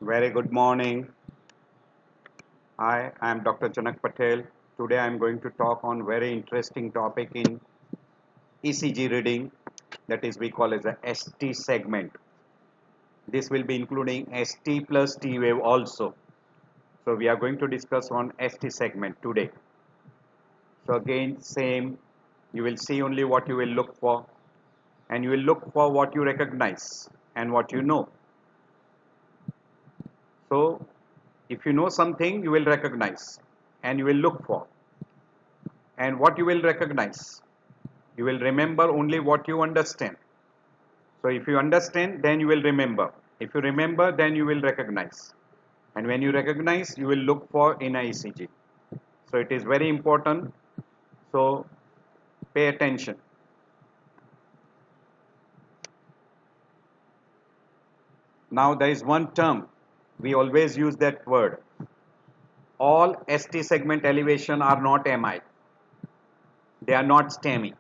Very good morning. I am Dr. Janak Patel. Today I am going to talk on very interesting topic in ECG reading, that is we call as a ST segment. This will be including ST plus T wave also. So we are going to discuss on ST segment today. So again same, you will see only what you will look for, and you will look for what you recognize and what you know. So if you know something, you will recognize and you will look for. And what you will recognize, you will remember only what you understand. So if you understand, then you will remember. If you remember, then you will recognize. And when you recognize, you will look for in a ECG. So it is very important. So pay attention. Now there is one term. We always use that word. All ST segment elevation are not MI. They are not STEMI.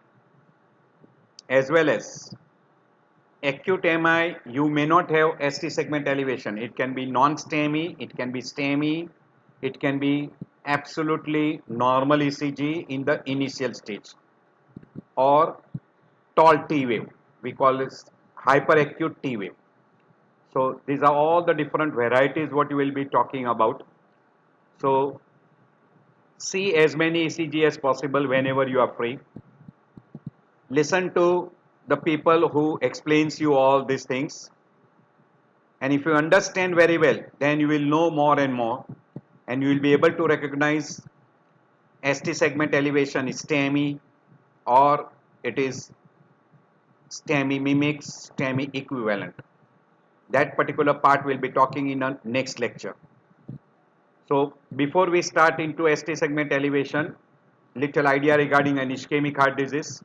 As well as acute MI, you may not have ST segment elevation. It can be non-STEMI, it can be STEMI, it can be absolutely normal ECG in the initial stage, or tall T wave. We call this hyperacute T wave. So these are all the different varieties what you will be talking about. So see as many ECG as possible whenever you are free. Listen to the people who explains you all these things. And if you understand very well, then you will know more and more, and you will be able to recognize ST segment elevation is STEMI, or it is STEMI mimics, STEMI equivalent. That particular part we'll be talking in a next lecture. So before we start into ST segment elevation, little idea regarding an ischemic heart disease.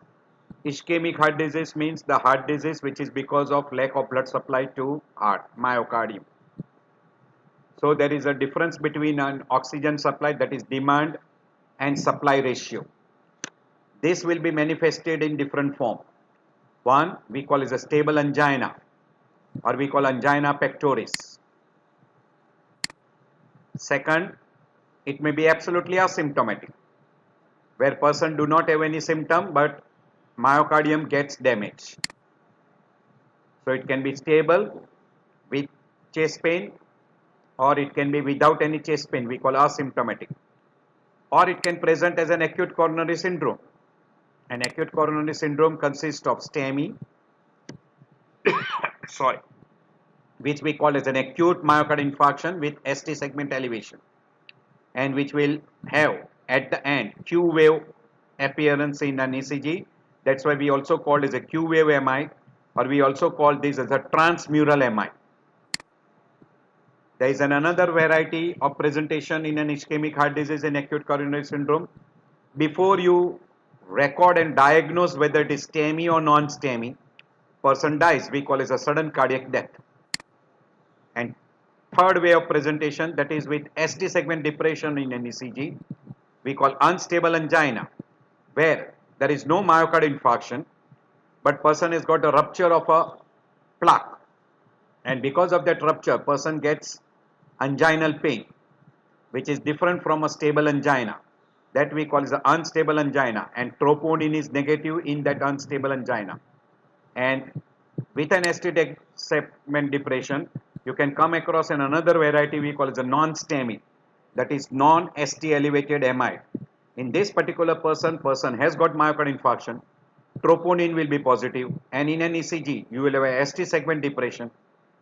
Ischemic heart disease means the heart disease which is because of lack of blood supply to heart, myocardium. So there is a difference between an oxygen supply, that is demand, and supply ratio. This will be manifested in different form. One we call is a stable angina, or we call angina pectoris. Second, it may be absolutely asymptomatic, where person do not have any symptom but myocardium gets damaged. So it can be stable with chest pain, or it can be without any chest pain, we call asymptomatic, or it can present as an acute coronary syndrome. An acute coronary syndrome consists of STEMI, sorry, which we call as an acute myocardial infarction with ST segment elevation, and which will have at the end Q wave appearance in an ECG. That's why we also call it as a Q wave MI, or we also call this as a transmural MI. There is another variety of presentation in an ischemic heart disease and acute coronary syndrome. Before you record and diagnose whether it is STEMI or non-STEMI, person dies, we call it a sudden cardiac death. And third way of presentation, that is with ST segment depression in an ECG, we call unstable angina, where there is no myocardial infarction, but person has got a rupture of a plaque, and because of that rupture, person gets anginal pain, which is different from a stable angina. That we call as an unstable angina, and troponin is negative in that unstable angina. And with an ST segment depression, you can come across another variety we call as a non-STEMI, that is non-ST elevated MI. In this particular person has got myocardial infarction, troponin will be positive, and in an ECG you will have a ST segment depression,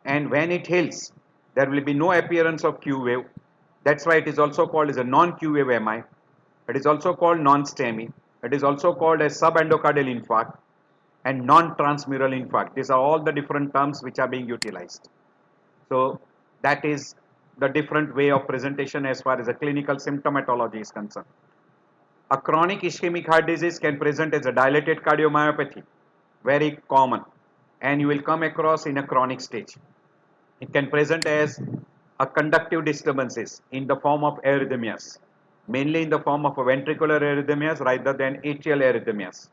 and when it heals, there will be no appearance of Q wave. That's why it is also called as a non-Q wave MI. It is also called non-STEMI. It is also called as subendocardial infarct and non-transmural infarct. These are all the different terms which are being utilized. So that is the different way of presentation as far as the clinical symptomatology is concerned. A chronic ischemic heart disease can present as a dilated cardiomyopathy, very common, and you will come across in a chronic stage. It can present as a conductive disturbances in the form of arrhythmias, mainly in the form of ventricular arrhythmias rather than atrial arrhythmias.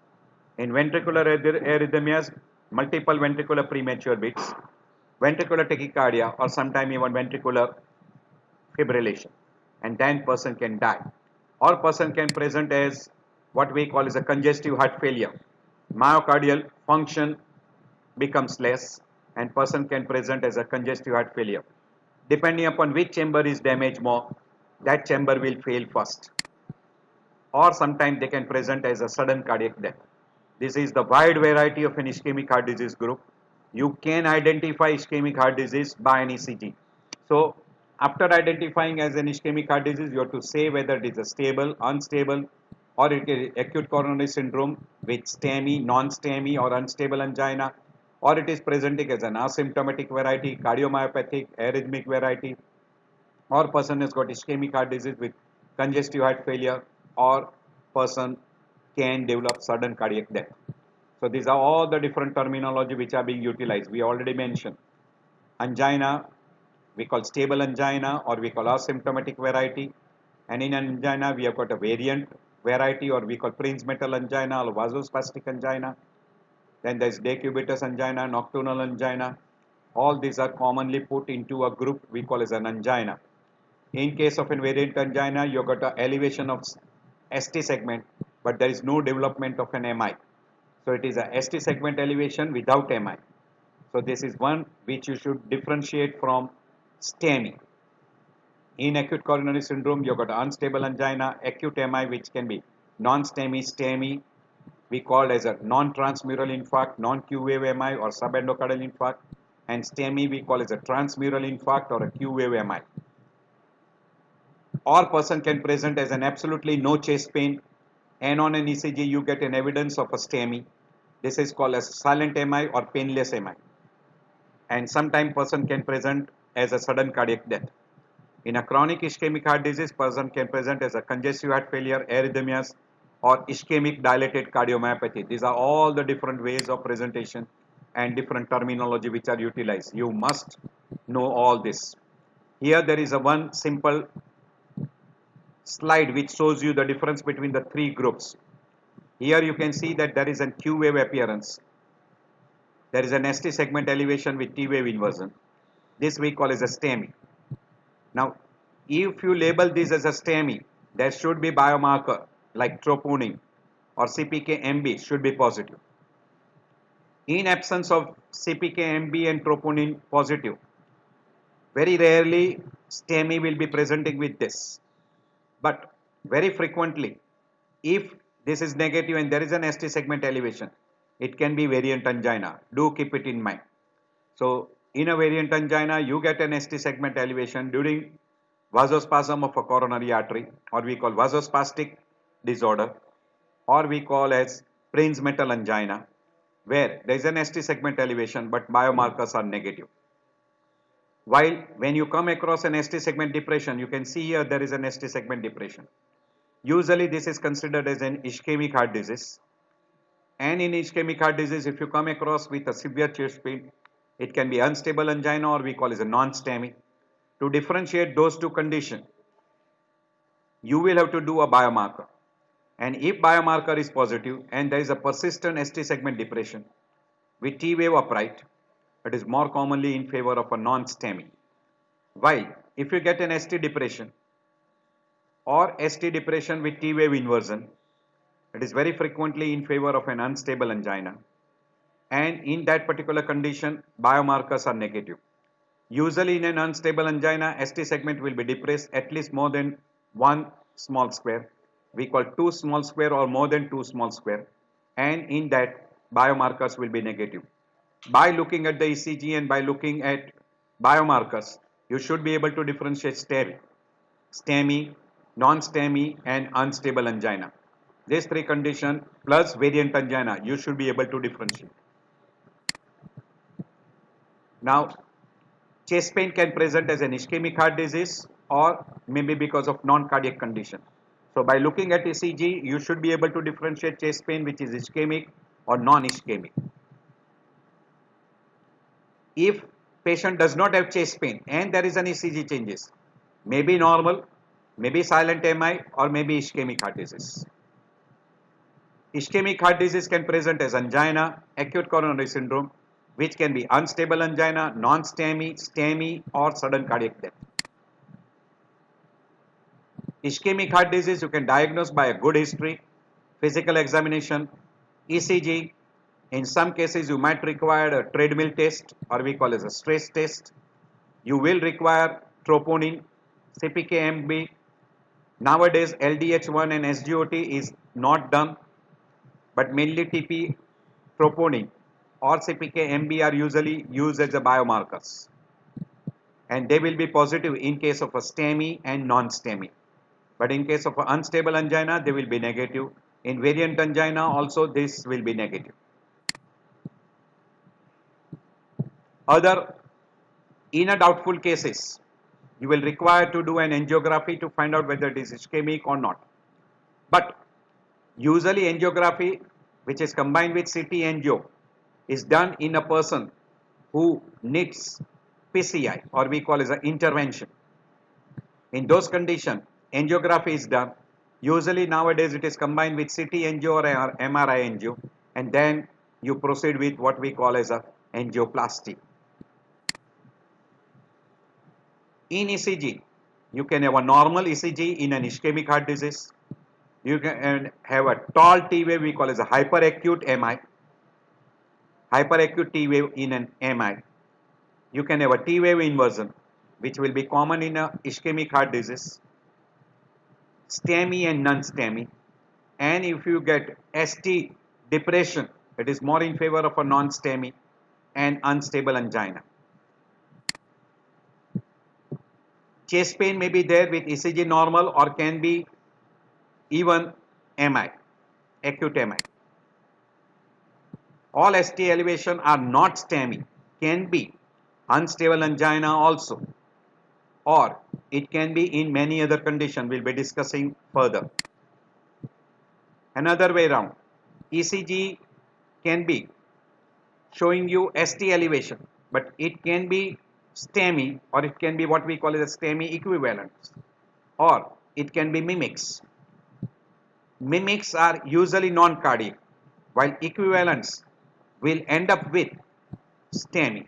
In ventricular arrhythmias, multiple ventricular premature beats. ventricular tachycardia or sometime even ventricular fibrillation, and then person can die, or person can present as what we call as a congestive heart failure. Myocardial function becomes less and person can present as a congestive heart failure. Depending upon which chamber is damaged more, that chamber will fail first, or sometimes they can present as a sudden cardiac death. This is the wide variety of an ischemic heart disease group. You can identify ischemic heart disease by an ECG. So after identifying as an ischemic heart disease, you have to say whether it is a stable, unstable, or it is acute coronary syndrome with STEMI, non-STEMI or unstable angina, or it is presenting as an asymptomatic variety, cardiomyopathic, arrhythmic variety, or person has got ischemic heart disease with congestive heart failure, or person can develop sudden cardiac death. So these are all the different terminology which are being utilized. We already mentioned angina, we call stable angina or we call asymptomatic variety, and in angina we have got a variant variety or we call Prinzmetal angina or vasospastic angina. Then there is decubitus angina, nocturnal angina. All these are commonly put into a group we call as an angina. In case of a variant angina, you got an elevation of ST segment, but there is no development of an MI. So it is a ST segment elevation without MI. So this is one which you should differentiate from STEMI. In acute coronary syndrome, you got unstable angina, acute MI, which can be non-STEMI, STEMI. We call as a non-transmural infarct, non-Q wave MI or subendocardial infarct, and STEMI we call as a transmural infarct or a Q wave MI. Or person can present as an absolutely no chest pain, and on an ECG you get an evidence of a STEMI. This is called as silent MI or painless MI. And sometimes person can present as a sudden cardiac death. In a chronic ischemic heart disease, person can present as a congestive heart failure, arrhythmias, or ischemic dilated cardiomyopathy. These are all the different ways of presentation and different terminology which are utilized. You must know all this. Here there is a one simple slide which shows you the difference between the three groups. Here you can see that there is an Q wave appearance. There is an ST segment elevation with T wave inversion. This we call as a STEMI. Now, if you label this as a STEMI, there should be biomarker like troponin or CPK-MB should be positive. In absence of CPK-MB and troponin positive, very rarely STEMI will be presenting with this. But very frequently, if this is negative and there is an ST segment elevation, it can be variant angina. Do keep it in mind. So in a variant angina, you get an ST segment elevation during vasospasm of a coronary artery, or we call vasospastic disorder, or we call as Prinzmetal angina, where there is an ST segment elevation but biomarkers are negative. While when you come across an ST segment depression, you can see here there is an ST segment depression. Usually this is considered as an ischemic heart disease. And in ischemic heart disease, if you come across with a severe chest pain, it can be unstable angina or we call as a non-STEMI. To differentiate those two conditions, you will have to do a biomarker. And if biomarker is positive and there is a persistent ST segment depression with T wave upright, it is more commonly in favor of a non-STEMI. While if you get an ST depression or ST depression with T wave inversion, it is very frequently in favor of an unstable angina. And in that particular condition, biomarkers are negative. Usually in an unstable angina, ST segment will be depressed at least more than one small square. We call two small square or more than two small square. And in that, biomarkers will be negative. By looking at the ECG and by looking at biomarkers, you should be able to differentiate STEMI, non-STEMI and unstable angina. These three conditions plus variant angina, you should be able to differentiate. Now, chest pain can present as an ischemic heart disease or maybe because of non-cardiac condition. So by looking at ECG, you should be able to differentiate chest pain which is ischemic or non-ischemic. If patient does not have chest pain and there is an ECG changes, maybe normal, maybe silent MI or maybe ischemic heart disease. Ischemic heart disease can present as angina, acute coronary syndrome, which can be unstable angina, non-STEMI, STEMI, or sudden cardiac death. Ischemic heart disease you can diagnose by a good history, physical examination, ECG. In some cases you might require a treadmill test, or we call it a stress test. You will require troponin, CPK-MB. Nowadays LDH1 and SGOT is not done, but mainly TP, troponin or CPK-MB are usually used as a biomarkers, and they will be positive in case of a STEMI and non-STEMI. But in case of unstable angina, they will be negative. In variant angina also this will be negative. Other, in a doubtful cases, you will require to do an angiography to find out whether it is ischemic or not. But usually angiography, which is combined with CT angio, is done in a person who needs PCI, or we call it an intervention. In those conditions, angiography is done. Usually nowadays it is combined with CT angio or MRI angio, and then you proceed with what we call as a angioplasty. In ECG, you can have a normal ECG in an ischemic heart disease. You can have a tall T wave, we call as a hyperacute MI, hyperacute T wave in an MI. You can have a T wave inversion, which will be common in a ischemic heart disease, STEMI and non-STEMI. And if you get ST depression, it is more in favor of a non-STEMI and unstable angina. Chest pain may be there with ECG normal, or can be even MI, acute MI. All ST elevation are not STEMI, can be unstable angina also, or it can be in many other conditions we'll be discussing further. Another way around, ECG can be showing you ST elevation, but it can be STEMI, or it can be what we call as a STEMI equivalence, or it can be mimics. Mimics are usually non-cardiac, while equivalents will end up with STEMI,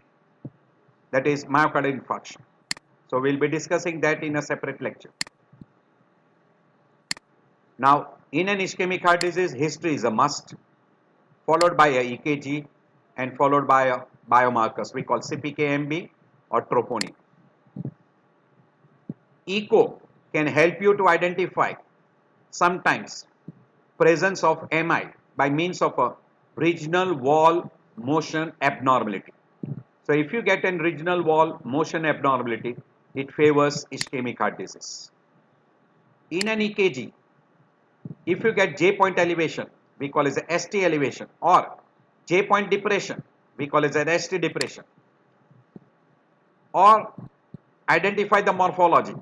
that is myocardial infarction. So we'll be discussing that in a separate lecture. Now, in an ischemic heart disease, history is a must, followed by a EKG and followed by a biomarkers we call CPK-MB or troponin. Echo can help you to identify sometimes presence of MI by means of a regional wall motion abnormality. So if you get an regional wall motion abnormality, it favors ischemic heart disease. In an EKG, if you get J point elevation, we call it a ST elevation, or J point depression, we call it an ST depression, or identify the morphology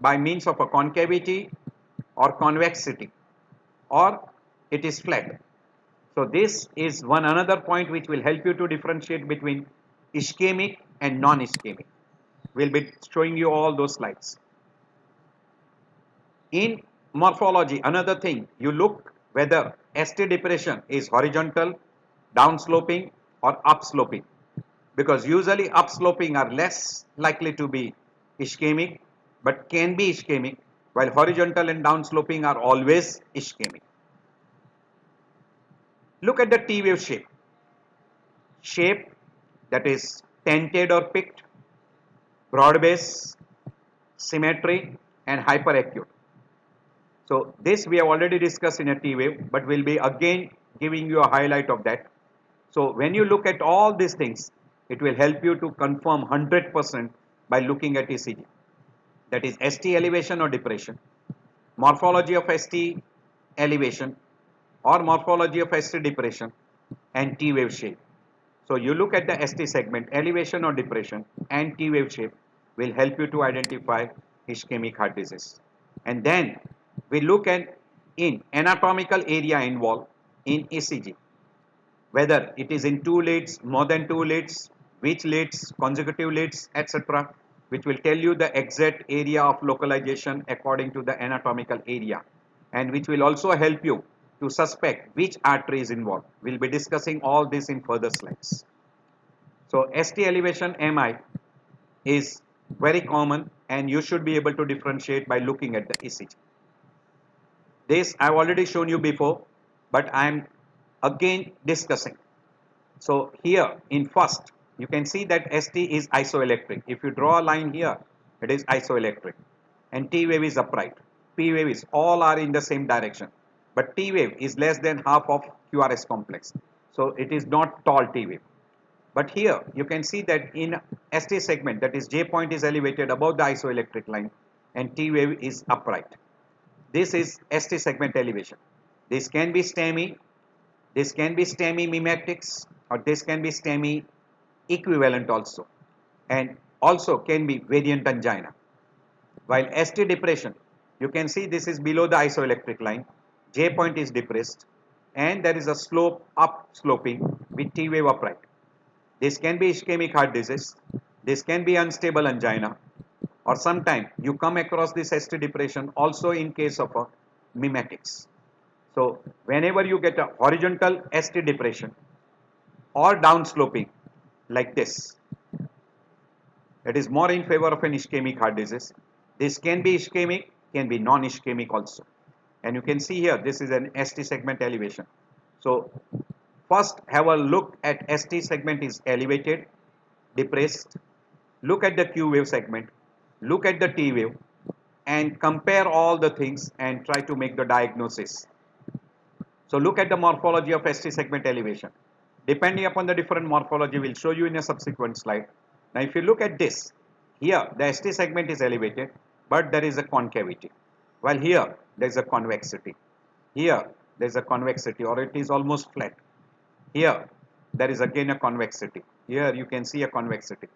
by means of a concavity or convexity, or it is flat. So this is one another point which will help you to differentiate between ischemic and non-ischemic. We'll be showing you all those slides. In morphology, another thing, you look whether ST depression is horizontal, downsloping, or upsloping, because usually upsloping are less likely to be ischemic, but can be ischemic, while horizontal and downsloping are always ischemic. Look at the T wave shape. Shape that is tented or picked, broad base, symmetry, and hyperacute. So this we have already discussed in a T wave, but we'll be again giving you a highlight of that. So when you look at all these things, it will help you to confirm 100% by looking at ECG. That is ST elevation or depression, morphology of ST elevation or morphology of ST depression, and T wave shape. So you look at the ST segment, elevation or depression, and T wave shape will help you to identify ischemic heart disease. And then we look at in anatomical area involved in ECG, whether it is in 2 leads, more than 2 leads, which leads, consecutive leads, etc., which will tell you the exact area of localization according to the anatomical area, and which will also help you to suspect which artery is involved. We'll be discussing all this in further slides. So ST elevation MI is very common, and you should be able to differentiate by looking at the ECG. This I've already shown you before, but I'm again discussing. So here in first, you can see that ST is isoelectric. If you draw a line here, it is isoelectric, and T wave is upright. P wave is all are in the same direction, but T wave is less than half of QRS complex. So it is not tall T wave. But here you can see that in ST segment, that is J point is elevated above the isoelectric line and T wave is upright. This is ST segment elevation. This can be STEMI, this can be STEMI mimetics, or this can be STEMI equivalent also, and also can be variant angina. While ST depression, you can see this is below the isoelectric line, J point is depressed, and there is a slope up sloping with T wave upright. This can be ischemic heart disease, this can be unstable angina, or sometime you come across this ST depression also in case of a mimetics. So whenever you get a horizontal ST depression or down sloping like this, it is more in favor of an ischemic heart disease. This can be ischemic, can be non-ischemic also. And you can see here, this is an ST segment elevation. So first have a look at ST segment is elevated, depressed. Look at the Q wave segment, look at the T wave, and compare all the things and try to make the diagnosis. So look at the morphology of ST segment elevation. Depending upon the different morphology, we'll show you in a subsequent slide. Now if you look at this, here the ST segment is elevated, but there is a concavity. While here there is a convexity. Here there is a convexity, or it is almost flat. Here there is again a convexity. Here you can see a convexity.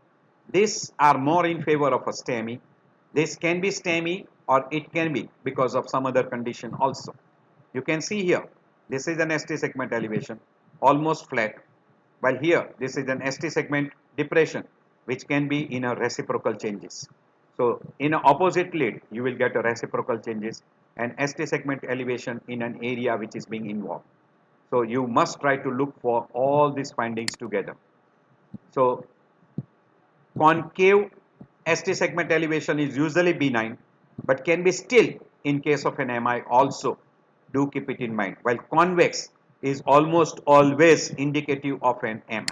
These are more in favor of a STEMI. This can be STEMI, or it can be because of some other condition also. You can see here, this is an ST segment elevation, almost flat, while here this is an ST segment depression, which can be in a reciprocal changes. So in an opposite lead, you will get a reciprocal changes and ST segment elevation in an area which is being involved. So you must try to look for all these findings together. So concave ST segment elevation is usually benign, but can be still in case of an MI also. Do keep it in mind. While convex is almost always indicative of an MI.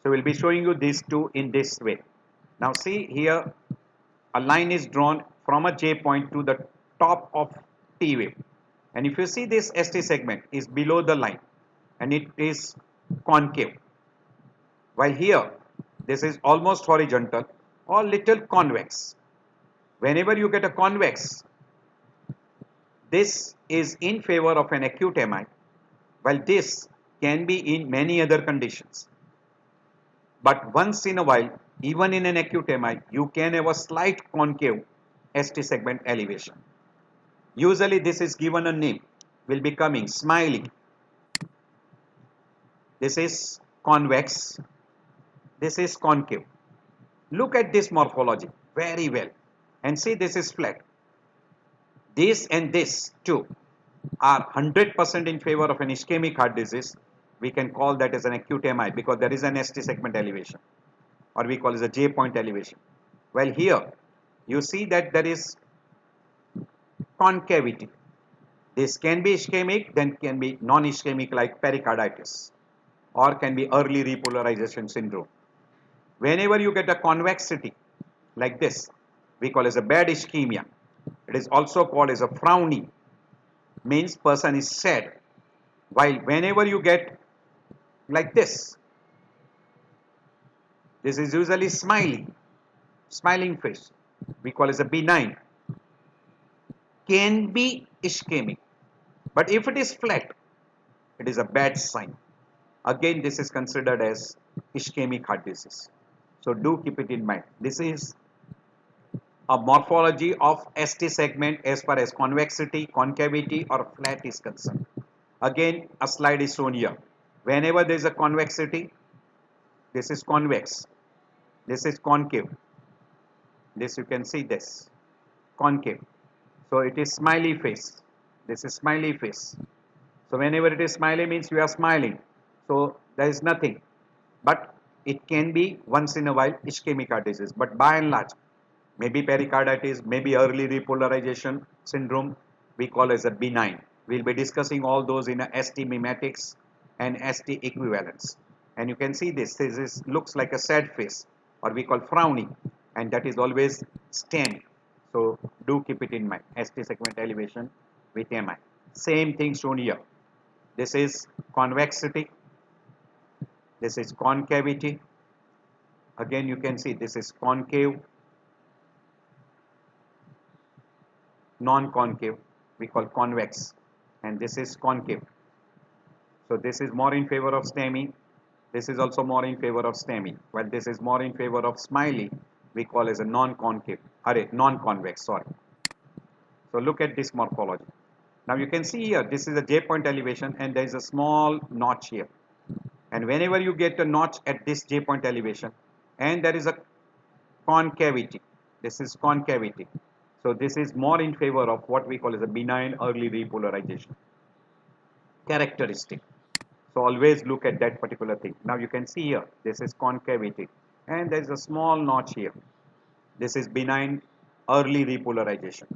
So we'll be showing you these two in this way. Now see here, a line is drawn from a J point to the top of T wave. And if you see this ST segment is below the line and it is concave. While here, this is almost horizontal or little convex. Whenever you get a convex, this is in favor of an acute MI, while this can be in many other conditions. But once in a while, even in an acute MI, you can have a slight concave ST segment elevation. Usually this is given a name, will be coming smiley. This is convex, this is concave. Look at this morphology very well and see this is flat. This and this too are 100% in favor of an ischemic heart disease. We can call that as an acute MI because there is an ST segment elevation, or we call it a J point elevation. Well, here you see that there is concavity. This can be ischemic, then can be non-ischemic like pericarditis, or can be early repolarization syndrome. Whenever you get a convexity like this, we call as a bad ischemia. It is also called as a frowny, means person is sad. While whenever you get like this is usually smiling face. We call as a benign. Can be ischemic, but if it is flat, it is a bad sign. Again, this is considered as ischemic heart disease. So do keep it in mind. This is a morphology of ST segment as far as convexity, concavity or flat is concerned. Again, a slide is shown here. Whenever there is a convexity, this is convex, this is concave. This you can see this, concave. So it is smiley face. This is smiley face. So whenever it is smiley means you are smiling. So there is nothing. but it can be once in a while ischemic heart disease. But by and large, maybe pericarditis, maybe early repolarization syndrome, we call as a benign. We'll be discussing all those in a ST mimetics and ST equivalence. And you can see this looks like a sad face, or we call frowning, and that is always STEMI. So do keep it in mind, ST segment elevation with MI. Same thing shown here. This is convexity, this is concavity. Again, you can see this is concave, non-concave, we call convex, and this is concave. So this is more in favor of STEMI. This is also more in favor of STEMI. While this is more in favor of Smiley, we call as a non-concave, non-convex, sorry. So look at this morphology. Now you can see here, this is a J point elevation and there is a small notch here. And whenever you get a notch at this J point elevation and there is a concavity, this is concavity. So this is more in favor of what we call as a benign early repolarization characteristic. So always look at that particular thing. Now you can see here, this is concavity and there is a small notch here. This is benign early repolarization.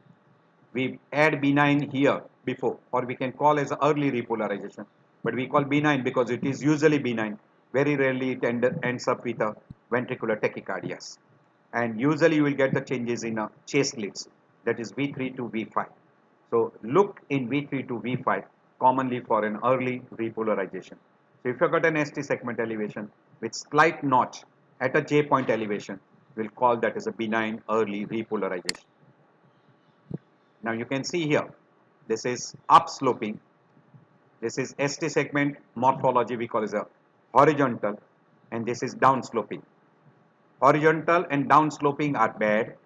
We add benign here before, or we can call as early repolarization, but we call benign because it is usually benign. Very rarely it ends up with a ventricular tachycardias, and usually you will get the changes in chest leads, that is V3 to V5. So look in V3 to V5 commonly for an early repolarization. So if you got an ST segment elevation with slight notch at a J point elevation, we'll call that as a benign early repolarization. Now you can see here, this is upsloping. This is ST segment morphology, we call as a horizontal, and this is downsloping. Horizontal and downsloping are bad.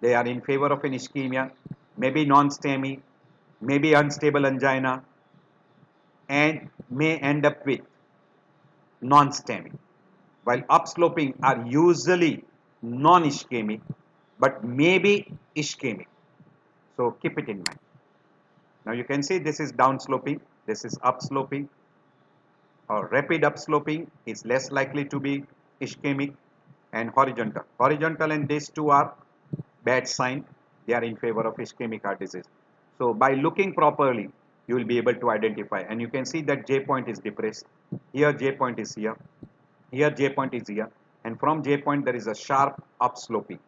They are in favor of an ischemia, maybe non-STEMI, maybe unstable angina, and may end up with non-STEMI. While upsloping are usually non-ischemic, but maybe ischemic. So keep it in mind. Now you can see this is downsloping, this is upsloping. Or rapid upsloping is less likely to be ischemic, and horizontal. Horizontal and these two are bad sign. They are in favor of ischemic heart disease. So by looking properly, you will be able to identify, and you can see that J point is depressed. Here J point is here. Here J point is here, and from J point there is a sharp upsloping.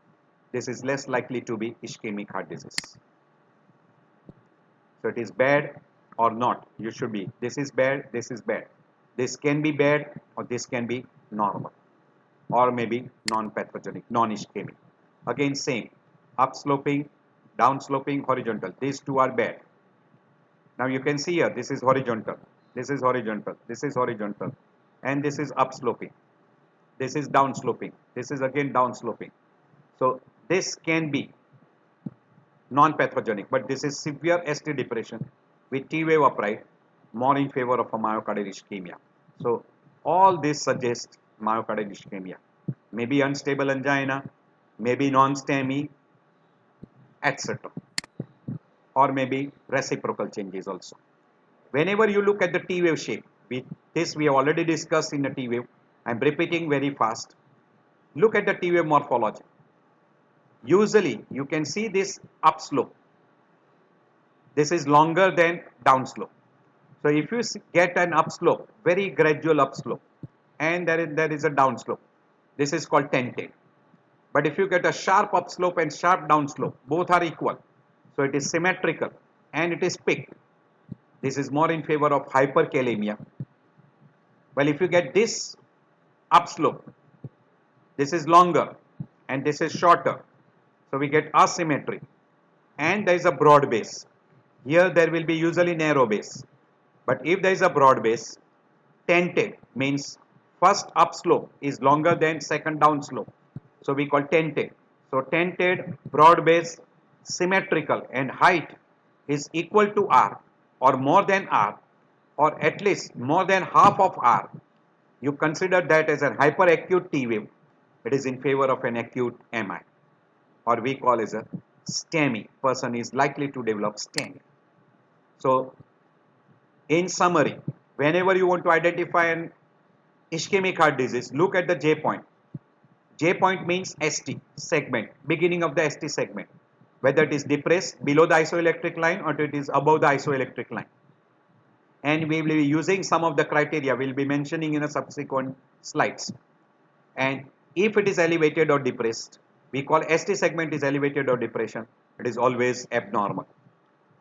This is less likely to be ischemic heart disease. So it is bad or not. You should be. This is bad. This is bad. This can be bad or this can be normal, or maybe non-pathogenic, non-ischemic. Again same, upsloping, downsloping, horizontal. These two are bad. Now you can see here, this is horizontal, this is horizontal, this is horizontal, and this is upsloping. This is downsloping. This is again downsloping. So this can be non-pathogenic, but this is severe ST depression with T wave upright, more in favor of a myocardial ischemia. So all this suggests myocardial ischemia, maybe unstable angina, maybe non-STEMI, etc. Or maybe reciprocal changes also. Whenever you look at the T wave shape, this we have already discussed in the T wave. I am repeating very fast. Look at the T wave morphology. Usually you can see this upslope. This is longer than downslope. So if you get an upslope, very gradual upslope, and there is a downslope, this is called tented. But if you get a sharp upslope and sharp downslope, both are equal. So it is symmetrical and it is peaked. This is more in favor of hyperkalemia. Well, if you get this upslope, this is longer and this is shorter. So we get asymmetry, and there is a broad base. Here there will be usually narrow base. But if there is a broad base, tented means first upslope is longer than second downslope. So we call tented. So tented, broad base, symmetrical, and height is equal to R or more than R, or at least more than half of R. You consider that as a hyperacute T wave. It is in favor of an acute MI, or we call as a STEMI. Person is likely to develop STEMI. So in summary, whenever you want to identify an ischemic heart disease, look at the J point. J point means ST segment, beginning of the ST segment, whether it is depressed below the isoelectric line or it is above the isoelectric line. And we will be using some of the criteria we will be mentioning in a subsequent slides. And if it is elevated or depressed, we call ST segment is elevated or depression, it is always abnormal.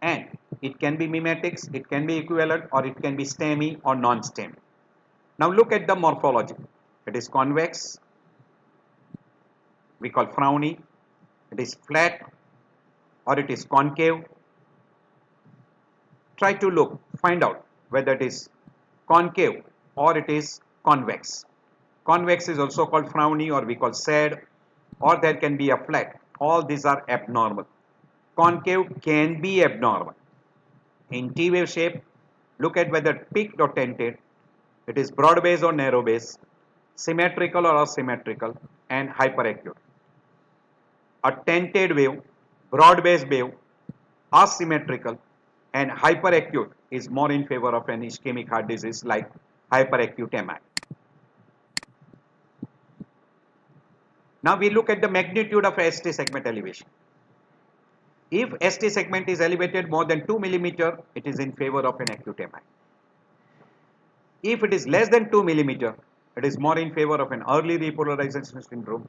And it can be mimetics, it can be equivalent, or it can be STEMI or non-STEMI. Now look at the morphology. It is convex, we call frowny, it is flat or it is concave. Try to look, find out whether it is concave or it is convex. Convex is also called frowny or we call sad, or there can be a flat. All these are abnormal. Concave can be abnormal. In T-wave shape, look at whether peaked or tented, it is broad base or narrow base, symmetrical or asymmetrical, and hyperacute. A tented wave, broad base wave, asymmetrical, and hyperacute is more in favor of an ischemic heart disease like hyperacute MI. Now we look at the magnitude of ST segment elevation. If ST segment is elevated more than 2 millimeter, it is in favor of an acute MI. If it is less than 2 millimeter, it is more in favor of an early repolarization syndrome,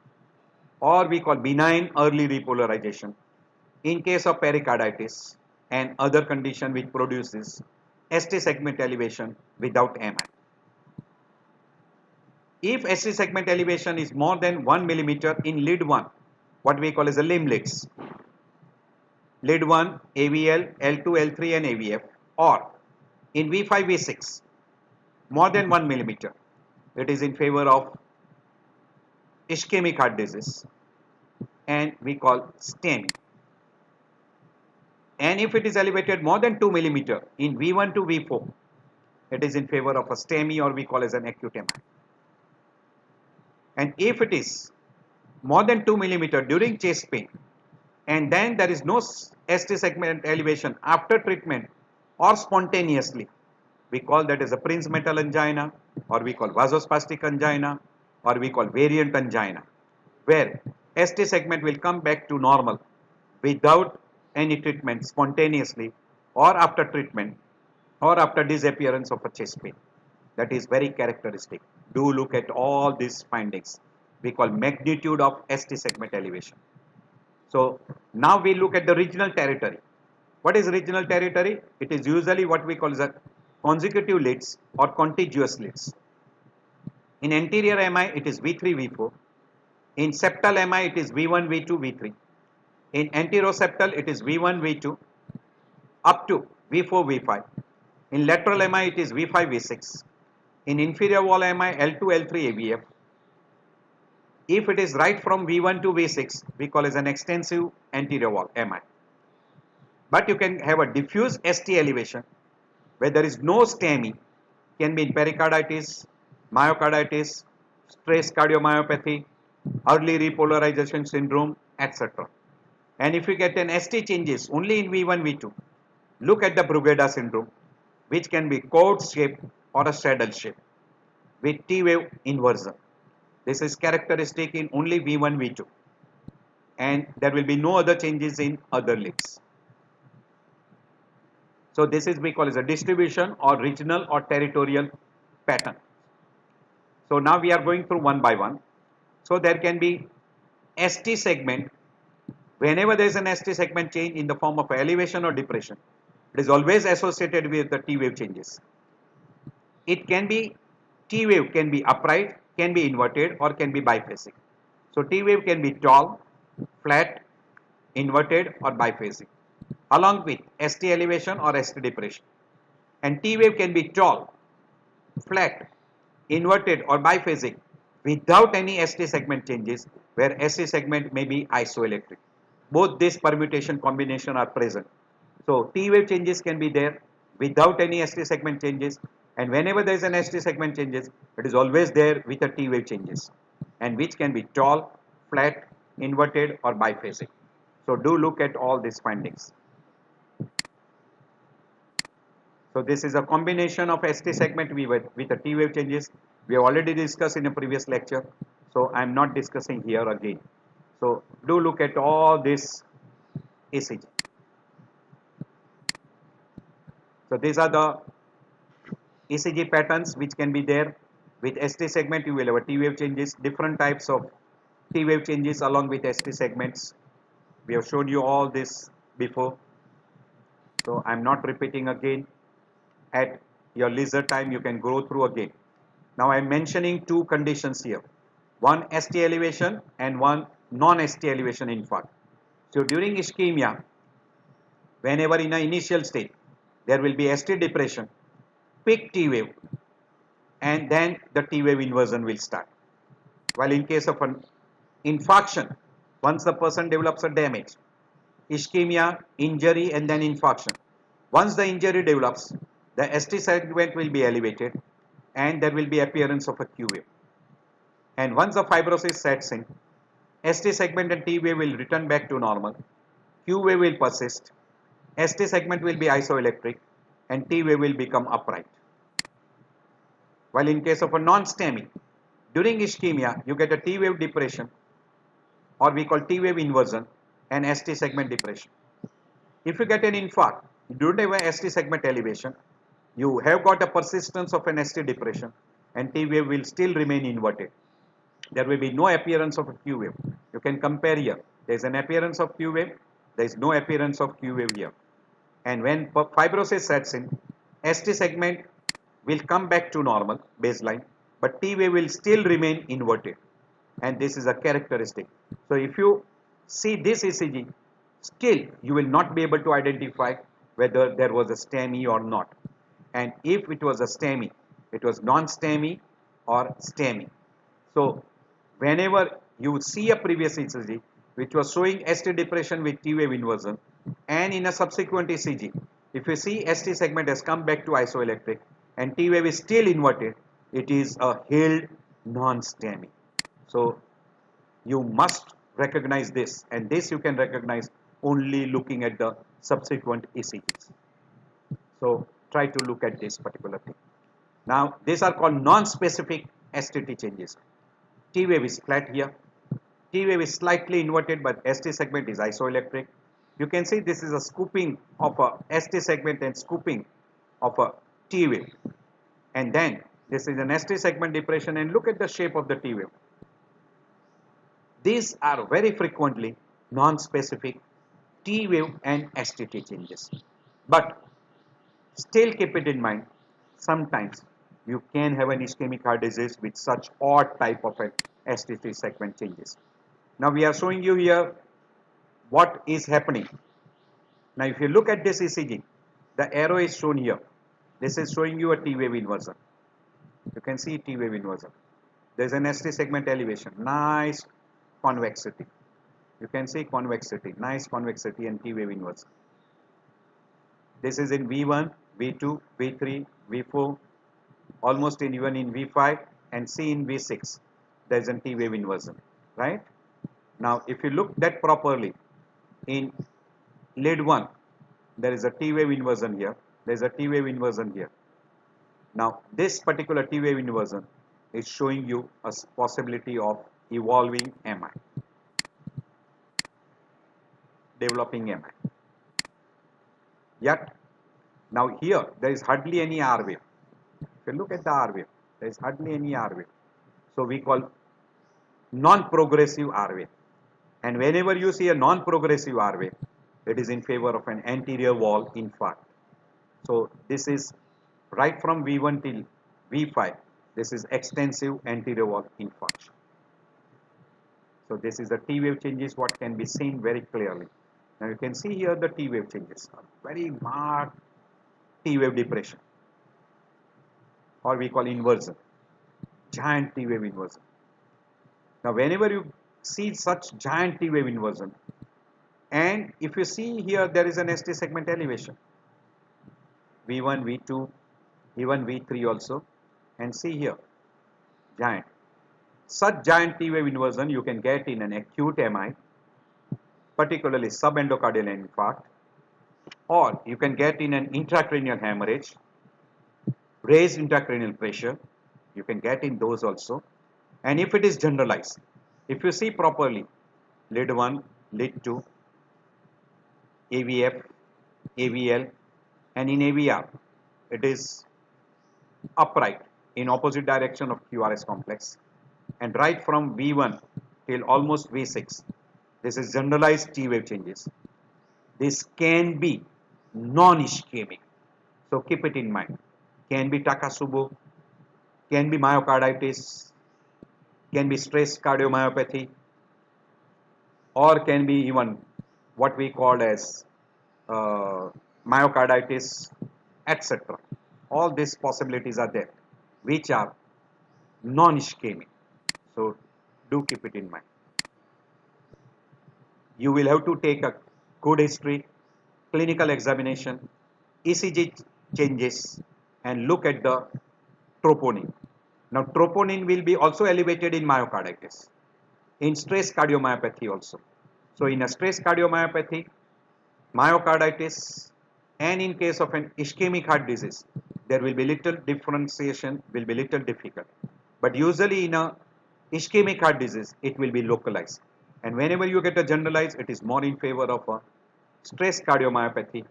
or we call benign early repolarization in case of pericarditis and other condition which produces ST segment elevation without MI. If ST segment elevation is more than 1 millimeter in lead 1, what we call as a limb leads, lead 1, AVL, L2, L3 and AVF, or in V5, V6, more than 1 millimeter, it is in favor of ischemic heart disease and we call STEMI. And if it is elevated more than 2 millimeter in V1 to V4, it is in favor of a STEMI or we call as an acute MI. And if it is more than 2 millimeter during chest pain and then there is no ST segment elevation after treatment or spontaneously, we call that as a Prinzmetal angina or we call vasospastic angina or we call variant angina, where ST segment will come back to normal without any treatment spontaneously or after treatment or after disappearance of a chest pain. That is very characteristic. Do look at all these findings. We call magnitude of ST segment elevation. So now we look at the regional territory. What is regional territory? It is usually what we call as a consecutive leads or contiguous leads. In anterior MI it is V3, V4. In septal MI it is V1, V2, V3. In anteroseptal it is V1, V2 up to V4, V5. In lateral MI it is V5, V6. In inferior wall MI L2, L3, AVF. If it is right from V1 to V6, we call as an extensive anterior wall MI. But you can have a diffuse ST elevation where there is no STEMI, can be in pericarditis, myocarditis, stress cardiomyopathy, early repolarization syndrome, etc. And if you get an ST changes only in V1, V2, look at the Brugada syndrome, which can be cord shape or a saddle shape with T-wave inversion. This is characteristic in only V1, V2, and there will be no other changes in other leads. So this is we call as a distribution or regional or territorial pattern. So now we are going through one by one. So there can be ST segment. Whenever there is an ST segment change in the form of elevation or depression, it is always associated with the T-wave changes. It can be, T-wave can be upright, can be inverted or can be biphasic. So T-wave can be tall, flat, inverted or biphasic along with ST elevation or ST depression. And T-wave can be tall, flat, inverted or biphasic without any ST segment changes, where ST segment may be isoelectric. Both this permutation combination are present. So T-wave changes can be there without any ST segment changes, and whenever there is an ST segment changes, it is always there with a T-wave changes, and which can be tall, flat, inverted or biphasic. So do look at all these findings. So this is a combination of ST segment with the T-wave changes, We have already discussed in a previous lecture, so I am not discussing here again. So do look at all this ECG. So these are the ECG patterns which can be there. With ST segment you will have a T wave changes, different types of T wave changes along with ST segments. We have showed you all this before, so I am not repeating again. At your leisure time you can go through again. Now I am mentioning two conditions here, one ST elevation and one non-ST elevation infarct. So during ischemia, whenever in an initial state there will be ST depression, peak T wave, and then the T wave inversion will start. While in case of an infarction, once the person develops a damage, ischemia, injury and then infarction. Once the injury develops, the ST segment will be elevated and there will be appearance of a Q wave. And once the fibrosis sets in, ST segment and T wave will return back to normal, Q wave will persist, ST segment will be isoelectric and T wave will become upright. While in case of a non-STEMI, during ischemia you get a T wave depression, or we call T wave inversion, and ST segment depression. If you get an infarct, you don't have a ST segment elevation, you have got a persistence of an ST depression and T wave will still remain inverted. There will be no appearance of a Q wave. You can compare here. There is an appearance of Q wave, there is no appearance of Q wave here. And when fibrosis sets in, ST segment will come back to normal baseline, but T wave will still remain inverted, and this is a characteristic. So if you see this ECG, still you will not be able to identify whether there was a STEMI or not, and if it was a STEMI, it was non-STEMI or STEMI. So whenever you see a previous ECG which was showing ST depression with T wave inversion, and in a subsequent ECG if you see ST segment has come back to isoelectric and T wave is still inverted, it is a held non-STEMI. So you must recognize this, and this you can recognize only looking at the subsequent ECGs. So try to look at this particular thing. Now these are called non-specific STT changes. T wave is flat here, T wave is slightly inverted, but ST segment is isoelectric. You can see this is a scooping of a ST segment and scooping of a T wave, and then this is an ST segment depression, and look at the shape of the T wave. These are very frequently non-specific T wave and STT changes, but still keep it in mind, sometimes you can have an ischemic heart disease with such odd type of an STT segment changes. Now we are showing you here what is happening. Now if you look at this ECG, the arrow is shown here. This is showing you a T wave inversion. You can see T wave inversion. There is an ST segment elevation, nice convexity. You can see convexity, nice convexity and T wave inversion. This is in V1, V2, V3, V4, almost in even in V5, and see in V6 there is a T wave inversion, right? Now if you look that properly, in lead 1 there is a T wave inversion here, there is a T wave inversion here. Now this particular T wave inversion is showing you a possibility of evolving MI, developing MI. Yet now here there is hardly any R wave. If you look at the R wave, there is hardly any R wave. So we call non-progressive R wave. And whenever you see a non-progressive R wave, it is in favor of an anterior wall infarct. So this is right from V1 till V5. This is extensive anterior wall infarction. So this is the T wave changes, what can be seen very clearly. Now you can see here the T wave changes, very marked T wave depression, or we call inversion, giant T wave inversion. Now whenever you see such giant T wave inversion, and if you see here there is an ST segment elevation, V1, V2, even V3 also, and see here giant. Such giant T wave inversion you can get in an acute MI, particularly subendocardial infarct, or you can get in an intracranial hemorrhage, raised intracranial pressure, You can get in those also. And if it is generalized, if you see properly, lead 1, lead 2, AVF, AVL, and in AVR, it is upright in opposite direction of QRS complex. And right from V1 till almost V6, this is generalized T wave changes. This can be non-ischemic. So keep it in mind. Can be Takotsubo, can be myocarditis, can be stress cardiomyopathy, or can be even what we call as uh, myocarditis, etc. All these possibilities are there, which are non-ischemic. So do keep it in mind. You will have to take a good history, clinical examination, ECG changes, and look at the troponin. Now troponin will be also elevated in myocarditis, in stress cardiomyopathy also. So in a stress cardiomyopathy, myocarditis, and in case of an ischemic heart disease, there will be little differentiation, will be little difficult. But usually in a ischemic heart disease, it will be localized. And whenever you get a generalized, it is more in favor of a stress cardiomyopathy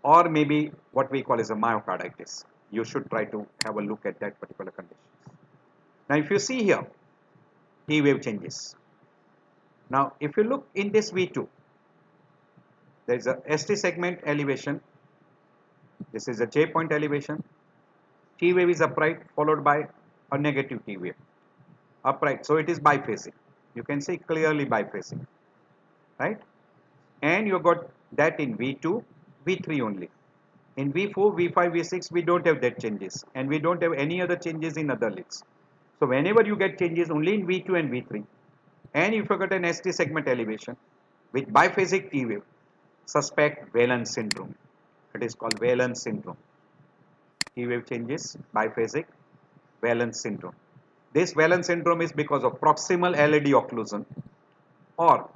or maybe what we call as a myocarditis. You should try to have a look at that particular condition. Now if you see here, T wave changes. Now if you look in this V2, there is a ST segment elevation. This is a J point elevation. T wave is upright followed by a negative T wave. Upright, so it is biphasic. You can see clearly biphasic, right? And you got that in V2, V3 only. In V4, V5, V6, we don't have that changes, and we don't have any other changes in other leads. So whenever you get changes only in V2 and V3, and if you got an ST segment elevation with biphasic T wave, suspect Whelan syndrome. It is called Whelan syndrome. T wave changes, biphasic, Whelan syndrome. This Whelan syndrome is because of proximal LAD occlusion or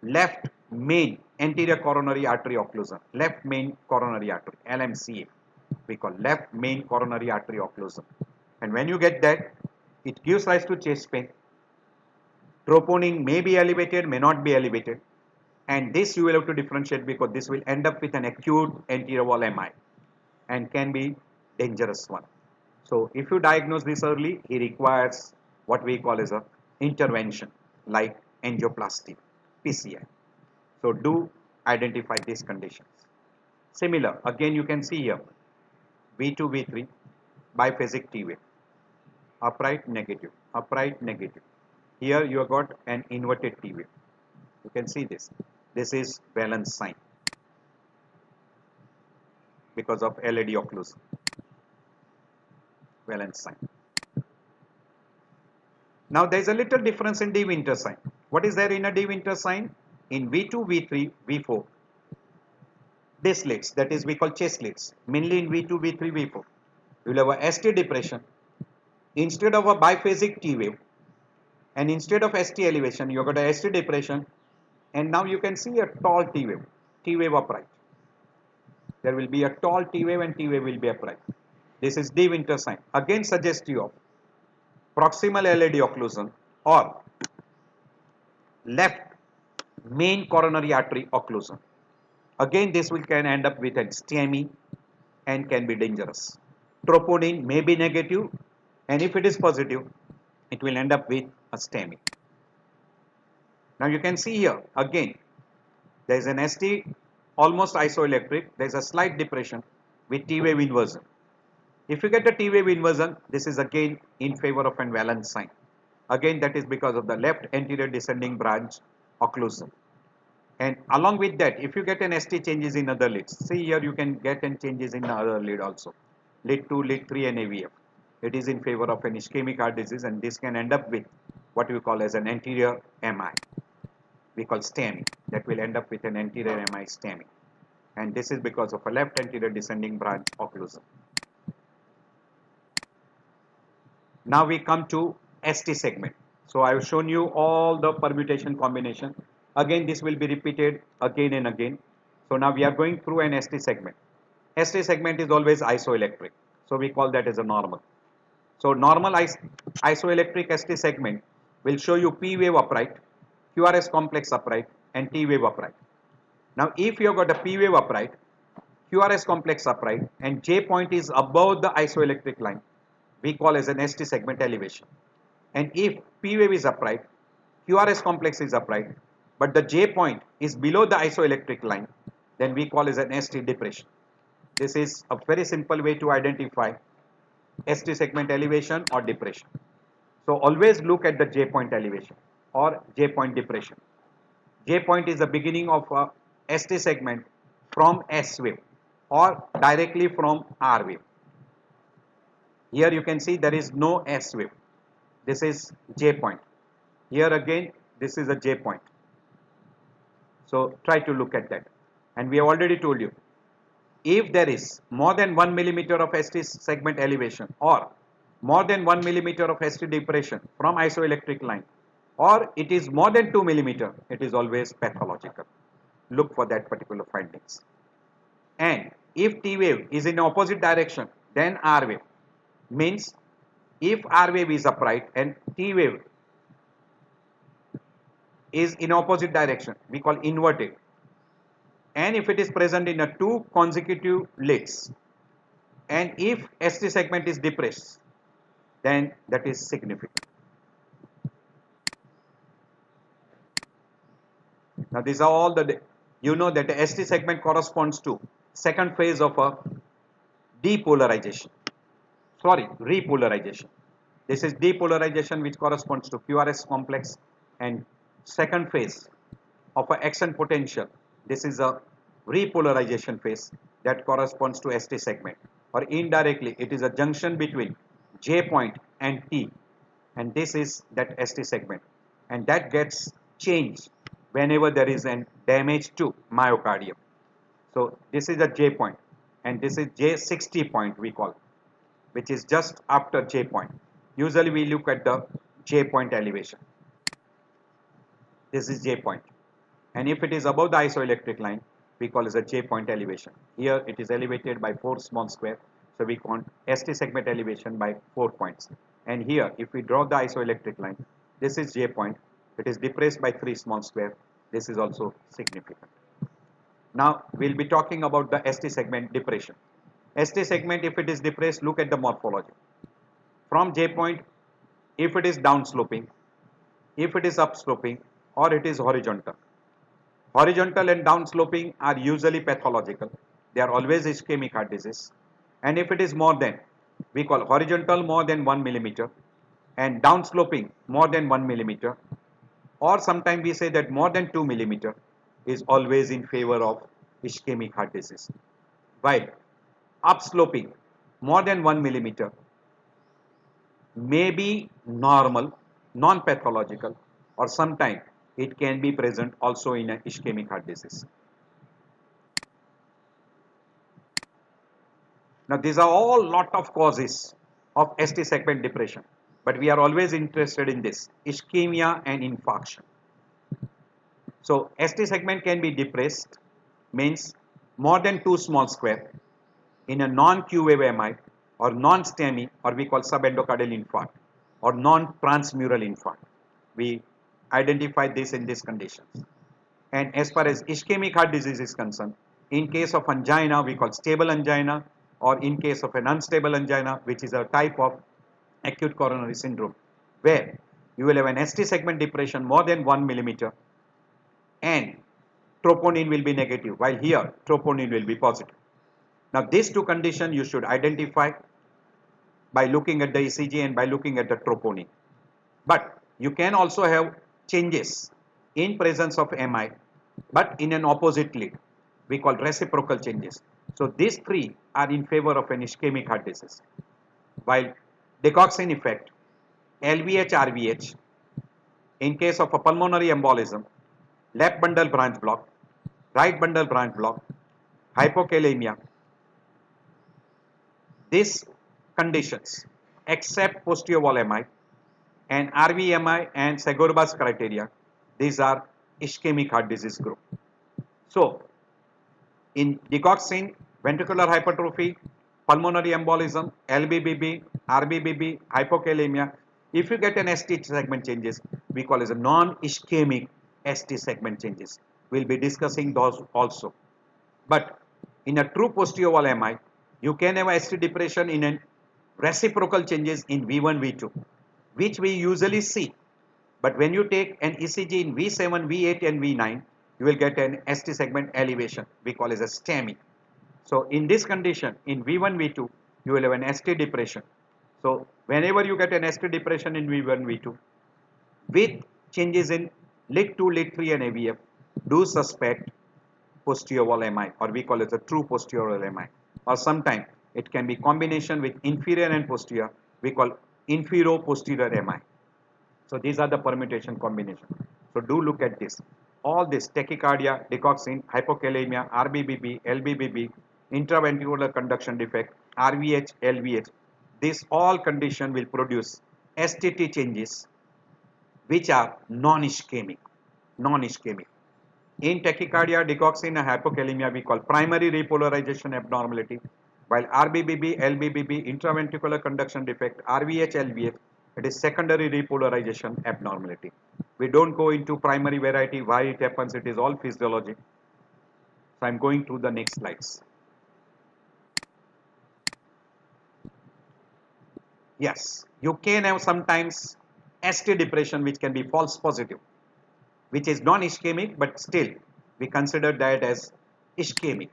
left main anterior coronary artery occlusion, left main coronary artery, LMCA, we call left main coronary artery occlusion. And when you get that, it gives rise to chest pain. Troponin may be elevated, may not be elevated. And this you will have to differentiate because this will end up with an acute anterior wall MI and can be dangerous one. So if you diagnose this early, it requires what we call as a intervention like angioplasty, PCI. So do identify these conditions. Similar, again you can see here, V2, V3, biphasic T wave, upright negative, upright negative. Here you have got an inverted T wave. You can see this. This is Whelan sign because of LAD occlusion. Whelan sign. Now there is a little difference in D Winter sign. What is there in a D Winter sign? In V2, V3, V4, these leads, that is we call chest leads, mainly in V2, V3, V4, you will have a ST depression. Instead of a biphasic T wave and instead of ST elevation, you have got a ST depression, and now you can see a tall T wave upright. There will be a tall T wave and T wave will be upright. This is D Winter sign, again suggestive of proximal LAD occlusion or left main coronary artery occlusion. Again, this will can end up with a STEMI and can be dangerous. Troponin may be negative, and if it is positive, it will end up with a STEMI. Now you can see here again, there is an ST almost isoelectric. There is a slight depression with T wave inversion. If you get a T wave inversion, this is again in favor of an Whelan sign. Again, that is because of the left anterior descending branch occlusion. And along with that, if you get an ST changes in other leads, see here you can get an changes in the other lead also. Lead 2, lead 3 and AVF. It is in favor of an ischemic heart disease, and this can end up with what we call as an anterior MI. We call STEMI. That will end up with an anterior MI STEMI. And this is because of a left anterior descending branch occlusion. Now we come to ST segment. So I have shown you all the permutation combination. Again, this will be repeated again and again. So now we are going through an ST segment. ST segment is always isoelectric. So we call that as a normal. So normal isoelectric ST segment will show you P wave upright, QRS complex upright, and T wave upright. Now if you have got a P wave upright, QRS complex upright, and J point is above the isoelectric line, we call as an ST segment elevation. And if P wave is upright, QRS complex is upright, but the J point is below the isoelectric line, then we call as an ST depression. This is a very simple way to identify ST segment elevation or depression. So always look at the J point elevation or J point depression. J point is the beginning of a ST segment from S wave or directly from R wave. Here you can see there is no S wave. This is J point. Here again this is a J point. So try to look at that. And we have already told you, if there is more than 1 millimeter of ST segment elevation or more than 1 millimeter of ST depression from isoelectric line, or it is more than 2 millimeter, it is always pathological. Look for that particular findings. And if T wave is in opposite direction, then R wave. Means if R wave is upright and T wave is in opposite direction, we call inverted. And if it is present in a two consecutive leads, and if ST segment is depressed, then that is significant. Now these are all the, you know that the ST segment corresponds to second phase of a depolarization, sorry, repolarization. This is depolarization which corresponds to QRS complex, and second phase of a action potential, this is a repolarization phase that corresponds to ST segment, or indirectly it is a junction between J point and T, and this is that ST segment, and that gets changed whenever there is an damage to myocardium. So this is a J point and this is J60 point we call, which is just after J point. Usually we look at the J point elevation. This is J point, and if it is above the isoelectric line, we call as a J point elevation. Here it is elevated by 4 small square, so we count ST segment elevation by 4 points. And here if we draw the isoelectric line, this is J point, it is depressed by 3 small square, this is also significant. Now we'll be talking about the ST segment depression. ST segment, if it is depressed, look at the morphology. From J point, if it is down sloping, if it is up sloping, or it is horizontal. Horizontal and down sloping are usually pathological. They are always ischemic heart disease. And if it is more than, we call horizontal more than 1 millimeter and down sloping more than 1 millimeter, or sometimes we say that more than 2 millimeter is always in favor of ischemic heart disease. While up sloping more than 1 millimeter may be normal, non-pathological, or sometimes it can be present also in an ischemic heart disease. Now these are all lot of causes of ST segment depression, but we are always interested in this, ischemia and infarction. So ST segment can be depressed, means more than 2 small square in a non-Q wave MI or non-STEMI, or we call subendocardial infarct or non-transmural infarct. We identify this in these conditions. And as far as ischemic heart disease is concerned, in case of angina we call stable angina, or in case of an unstable angina, which is a type of acute coronary syndrome, where you will have an ST segment depression more than 1 millimeter and troponin will be negative, while here troponin will be positive. Now these two conditions you should identify by looking at the ECG and by looking at the troponin. But you can also have changes in presence of MI, but in an opposite lead. We call reciprocal changes. So these three are in favor of an ischemic heart disease. While digoxin effect, LVH, RVH, in case of a pulmonary embolism, left bundle branch block, right bundle branch block, hypokalemia, these conditions except posterior MI and RVMI and Segorba's criteria, these are ischemic heart disease group. So in digoxin, ventricular hypertrophy, pulmonary embolism, LBBB, RBBB, hypokalemia. If you get an ST segment changes, we call as a non-ischemic ST segment changes. We'll be discussing those also. But in a true posterior wall MI, you can have ST depression in an reciprocal changes in V1, V2, which we usually see. But when you take an ECG in V7, V8 and V9, you will get an ST segment elevation. We call it a STEMI. So in this condition, in V1, V2, you will have an ST depression. So whenever you get an ST depression in V1, V2, with changes in lead 2, lead 3 and AVF, do suspect posterior wall MI, or we call it a true posterior wall MI. Or sometimes it can be combination with inferior and posterior, we call inferior posterior MI. So these are the permutation combination. So do look at this. All this tachycardia, digoxin, hypokalemia, RBBB, LBBB, intraventricular conduction defect, RVH, LVH, this all condition will produce STT changes which are non-ischemic. Non-ischemic. In tachycardia, digoxin and hypokalemia, we call primary repolarization abnormality, while RBBB, LBBB, intraventricular conduction defect, RVH, LVH, it is secondary repolarization abnormality. We don't go into primary variety, why it happens, it is all physiology. So I'm going to the next slides. Yes, you can have sometimes ST depression which can be false positive, which is non-ischemic, but still we consider that as ischemic.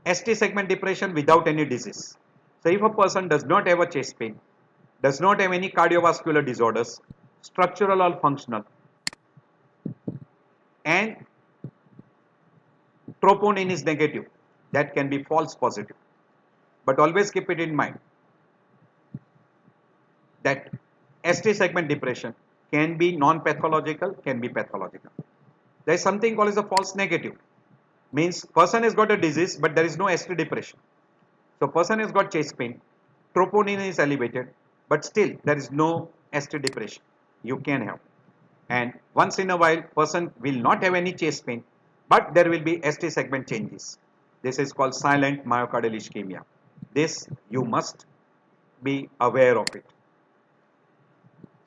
ST segment depression without any disease. So if a person does not have a chest pain, does not have any cardiovascular disorders, structural or functional, and troponin is negative, that can be false positive. But always keep it in mind that ST segment depression can be non-pathological, can be pathological. There is something called as a false negative. Means person has got a disease but there is no ST depression. So person has got chest pain, troponin is elevated, but still there is no ST depression. You can have. And once in a while person will not have any chest pain, but there will be ST segment changes. This is called silent myocardial ischemia. This you must be aware of it.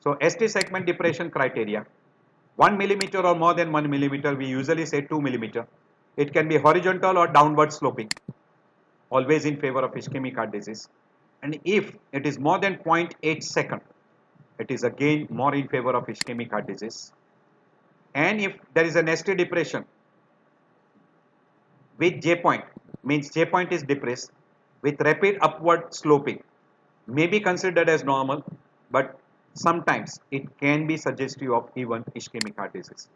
So ST segment depression criteria, 1 millimeter or more than 1 millimeter, we usually say 2 millimeter. It can be horizontal or downward sloping, always in favor of ischemic heart disease. And if it is more than 0.8 second, it is again more in favor of ischemic heart disease. And if there is an ST depression with J point, means J point is depressed with rapid upward sloping, may be considered as normal, but sometimes it can be suggestive of even ischemic heart disease.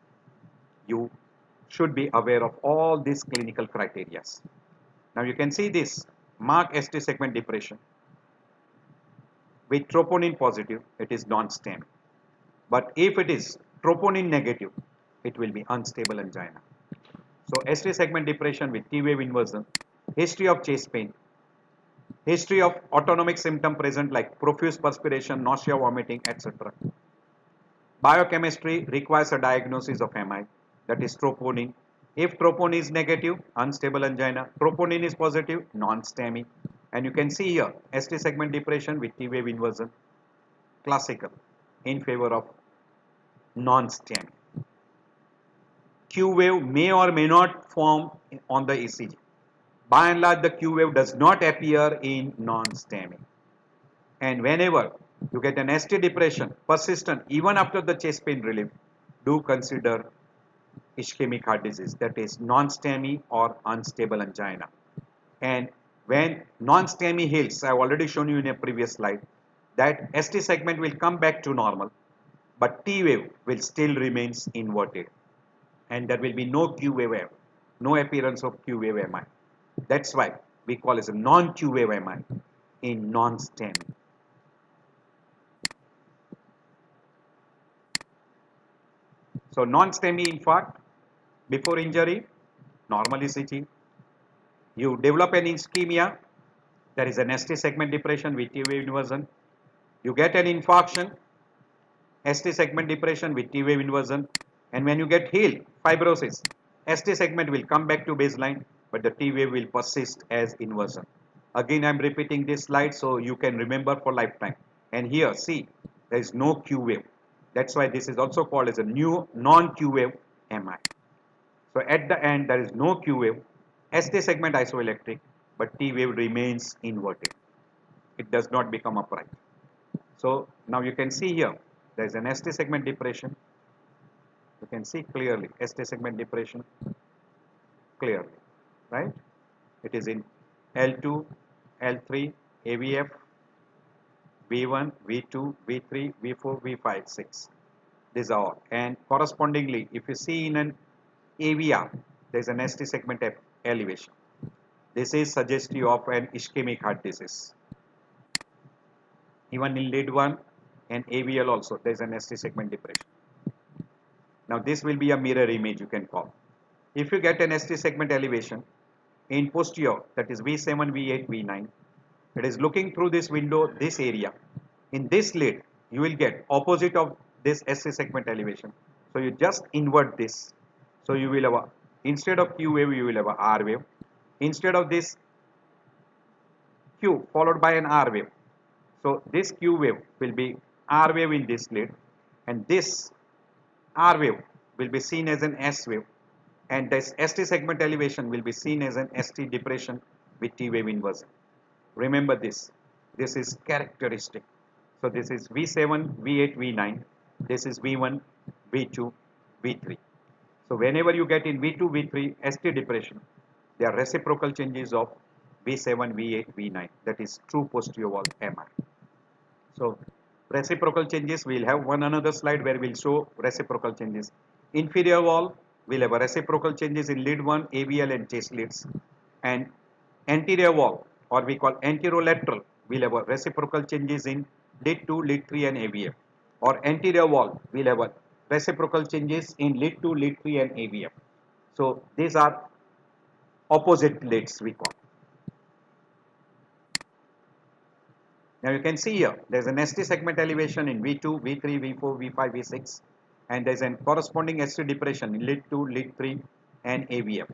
You should be aware of all these clinical criteria. Now you can see this marked ST segment depression with troponin positive, it is non-STEMI. But if it is troponin negative, it will be unstable angina. So ST segment depression with T-wave inversion, history of chest pain, history of autonomic symptom present like profuse perspiration, nausea, vomiting, etc. Biochemistry requires a diagnosis of MI, that is troponin. If troponin is negative, unstable angina. Troponin is positive, non-STEMI. And you can see here ST segment depression with T-wave inversion, classical, in favor of non-STEMI. Q wave may or may not form on the ECG. By and large, the Q wave does not appear in non-STEMI. And whenever you get an ST depression persistent even after the chest pain relief, do consider ischemic heart disease, that is non-STEMI or unstable angina. And when non-STEMI heals, I have already shown you in a previous slide that ST segment will come back to normal, but T wave will still remains inverted, and there will be no Q wave, no appearance of Q wave MI. That's why we call it a non-Q wave MI in non-STEMI. So non-STEMI infarct before injury, normal ECG. You develop an ischemia, there is an ST segment depression with T-wave inversion. You get an infarction, ST segment depression with T-wave inversion. And when you get healed, fibrosis, ST segment will come back to baseline, but the T-wave will persist as inversion. Again, I'm repeating this slide so you can remember for lifetime. And here, see, there is no Q wave. That's why this is also called as a new non-Q wave MI. So at the end, there is no Q wave, ST segment isoelectric, but T wave remains inverted. It does not become upright. So now you can see here, there is an ST segment depression. You can see clearly ST segment depression clearly, right? It is in L2, L3, AVF, V1, V2, V3, V4, V5, 6. These are all. And correspondingly, if you see in an AVR, there is an ST segment elevation. This is suggestive of an ischemic heart disease. Even in lead 1 and AVL also, there is an ST segment depression. Now this will be a mirror image you can call. If you get an ST segment elevation in posterior, that is V7, V8, V9, it is looking through this window, this area. In this lead, you will get opposite of this ST segment elevation. So you just invert this. So you will have a, instead of Q wave, you will have a R wave. Instead of this Q followed by an R wave. So this Q wave will be R wave in this lead, and this R wave will be seen as an S wave, and this ST segment elevation will be seen as an ST depression with T wave inversion. Remember this. This is characteristic. So this is V7, V8, V9. This is V1, V2, V3. So whenever you get in V2, V3 ST depression, they are reciprocal changes of V7, V8, V9. That is true posterior wall MI. So reciprocal changes, we'll have one another slide where we'll show reciprocal changes. Inferior wall, we'll have a reciprocal changes in lead 1, AVL and chest leads. And anterior wall, or we call anterolateral, we'll have a reciprocal changes in lead 2, lead 3 and AVF. Or anterior wall, we'll have a reciprocal changes in lead 2, lead 3 and AVF. So these are opposite leads we call. Now you can see here, there is an ST segment elevation in V2, V3, V4, V5, V6, and there is a corresponding ST depression in lead 2, lead 3 and AVF.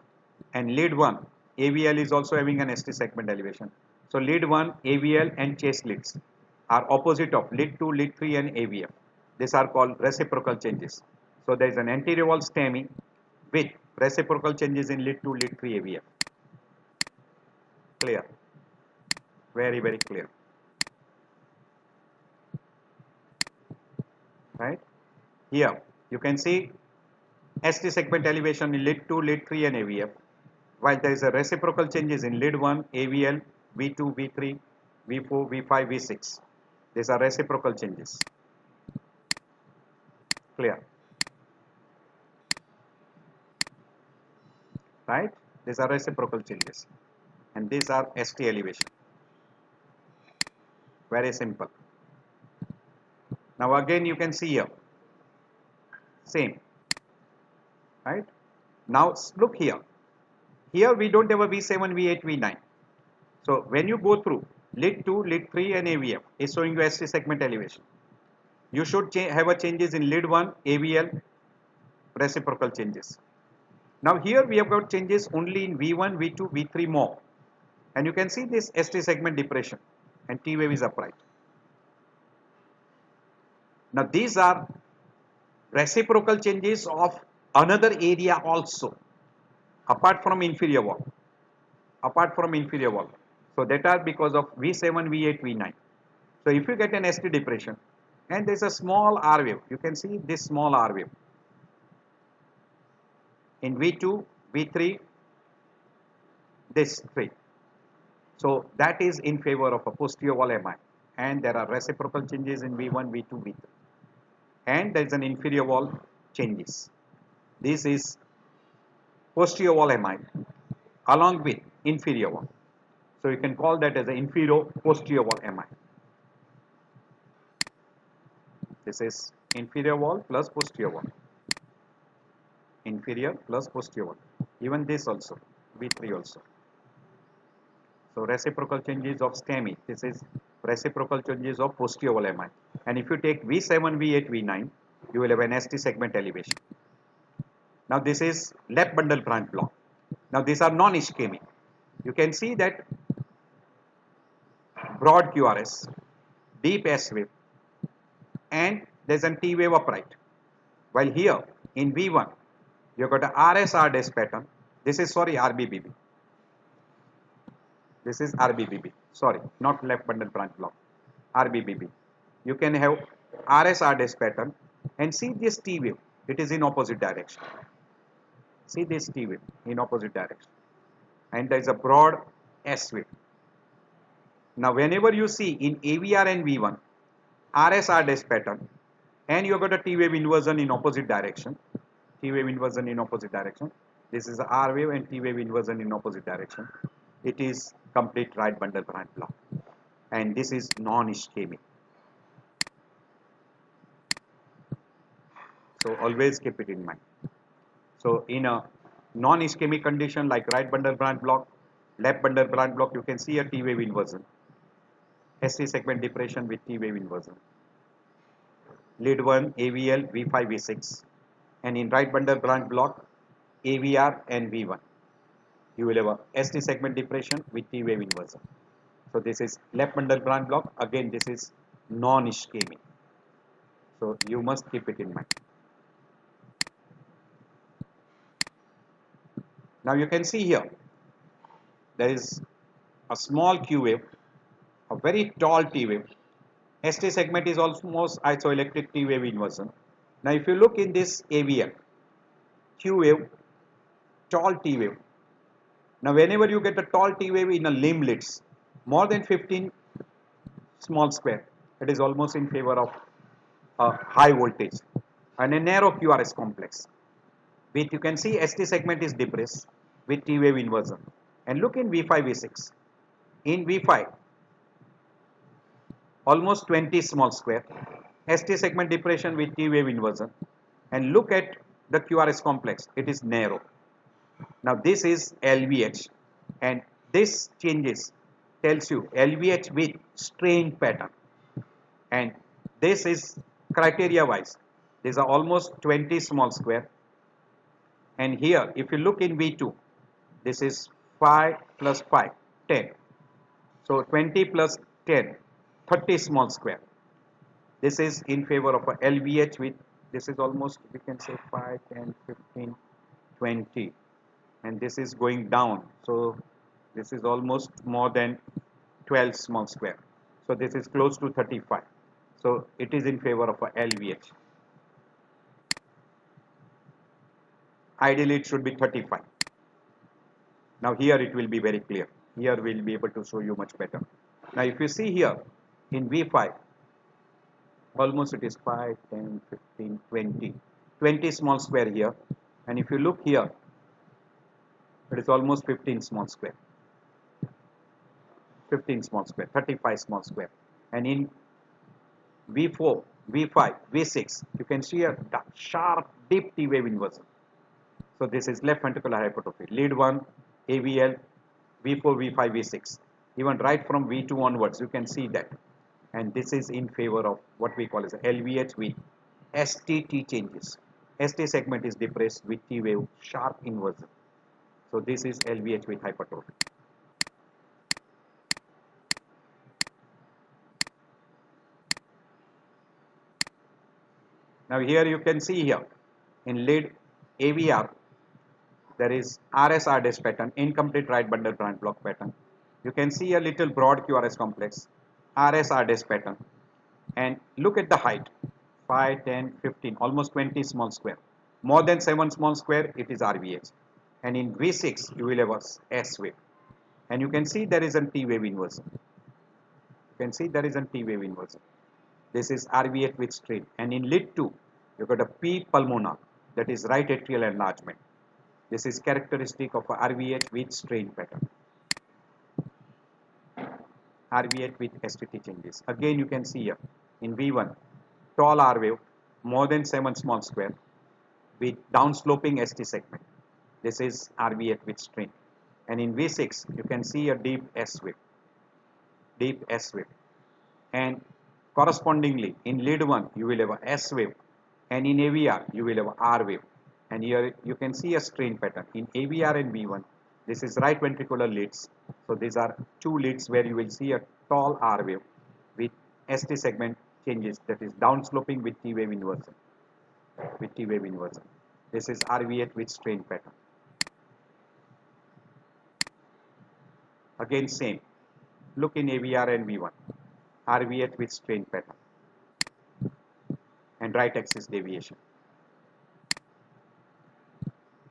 And lead 1, AVL is also having an ST segment elevation. So lead 1, AVL and chest leads are opposite of lead 2, lead 3 and AVF. These are called reciprocal changes. So there is an anterior wall STEMI with reciprocal changes in lead 2, lead 3 AVF. Clear? Very, very clear. Right? Here you can see ST segment elevation in lead 2, lead 3 and AVF, while there is a reciprocal changes in lead 1, AVL, V2, V3, V4, V5, V6. These are reciprocal changes. Clear? Right? These are reciprocal changes, and these are ST elevation. Very simple. Now again you can see here, same. Right? Now look here. Here we don't have a V7, V8, V9. So when you go through lead 2, lead 3 and AVF is showing you ST segment elevation. You should have a changes in lead 1, AVL, reciprocal changes. Now here we have got changes only in V1, V2, V3 more. And you can see this ST segment depression and T wave is upright. Now these are reciprocal changes of another area also, apart from inferior wall. So that are because of V7, V8, V9. So if you get an ST depression and there is a small R wave, you can see this small R wave in V2, V3, this 3. So that is in favor of a posterior wall MI, and there are reciprocal changes in V1, V2, V3, and there is an inferior wall changes. This is posterior wall MI along with inferior wall. So you can call that as an inferior posterior wall MI. This is inferior wall plus posterior wall. Inferior plus posterior wall. Even this also, V3 also. So reciprocal changes of STEMI. This is reciprocal changes of posterior wall MI. And if you take V7, V8, V9, you will have an ST segment elevation. Now this is left bundle branch block. Now these are non-ischemic. You can see that broad QRS, deep S wave, and there's a T wave upright. While here in V1, you've got a RS dash pattern. This is sorry RBBB. This is RBBB. Sorry, not left bundle branch block. RBBB. You can have RS dash pattern and see this T wave. It is in opposite direction. See this T wave in opposite direction. And there is a broad S wave. Now whenever you see in AVR and V1 RSR dash pattern and you have got a T wave inversion in opposite direction, T wave inversion in opposite direction, this is the R wave and T wave inversion in opposite direction, it is complete right bundle branch block, and this is non-ischemic. So always keep it in mind. So in a non-ischemic condition like right bundle branch block, left bundle branch block, you can see a T wave inversion, ST segment depression with T wave inversion. Lead 1 AVL V5 V6, and in right bundle branch block AVR and V1 you will have a ST segment depression with T wave inversion. So this is left bundle branch block. Again this is non-ischemic, so you must keep it in mind. Now you can see here there is a small Q wave, a very tall T wave. ST segment is almost isoelectric T wave inversion. Now if you look in this AVL, Q wave, tall T wave. Now whenever you get a tall T wave in a limb leads more than 15 small square, it is almost in favor of a high voltage and a narrow QRS complex. With you can see ST segment is depressed with T wave inversion. And look in V5 V6. In V5 almost 20 small square, ST segment depression with T wave inversion, and look at the QRS complex, it is narrow. Now this is LVH, and this changes tells you LVH with strain pattern, and this is criteria wise, these are almost 20 small square, and here if you look in V2, this is 5 plus 5, 10, so 20 plus 10, 30 small square. This is in favor of a LVH with, this is almost we can say 5, 10, 15, 20, and this is going down, so this is almost more than 12 small square, so this is close to 35, so it is in favor of a LVH. Ideally it should be 35. Now here it will be very clear, here we will be able to show you much better. Now if you see here in V5 almost it is 5, 10, 15, 20, 20 small square here, and if you look here it is almost 15 small square, 15 small square, 35 small square, and in V4, V5, V6 you can see a sharp deep T wave inversion. So this is left ventricular hypertrophy, lead 1 AVL V4 V5 V6, even right from V2 onwards you can see that, and this is in favor of what we call as LVH with STT changes. ST segment is depressed with T wave sharp inversion, so this is LVH with hypertrophy. Now here you can see here in lead AVR there is RSR dash pattern, incomplete right bundle branch block pattern. You can see a little broad QRS complex, RSR dash pattern, and look at the height, 5, 10, 15, almost 20 small square. More than 7 small square, it is RVH. And in V6, you will have a S wave. And you can see there is a T wave inversion. You can see there is a T wave inversion. This is RVH with strain. And in lead 2, you got a P pulmonar, that is right atrial enlargement. This is characteristic of a RVH with strain pattern. RVH with STT changes. Again, you can see here in V1, tall R wave, more than 7 small square with downsloping ST segment. This is RVH with strain. And in V6, you can see a deep S wave. Deep S wave. And correspondingly, in lead 1, you will have a S wave. And in AVR, you will have a R wave. And here you can see a strain pattern. In AVR and V1, this is right ventricular leads. So these are two leads where you will see a tall R wave with ST segment changes, that is downsloping with T wave inversion. This is RVH with strain pattern. Again same. Look in AVR and V1. RVH with strain pattern and right axis deviation.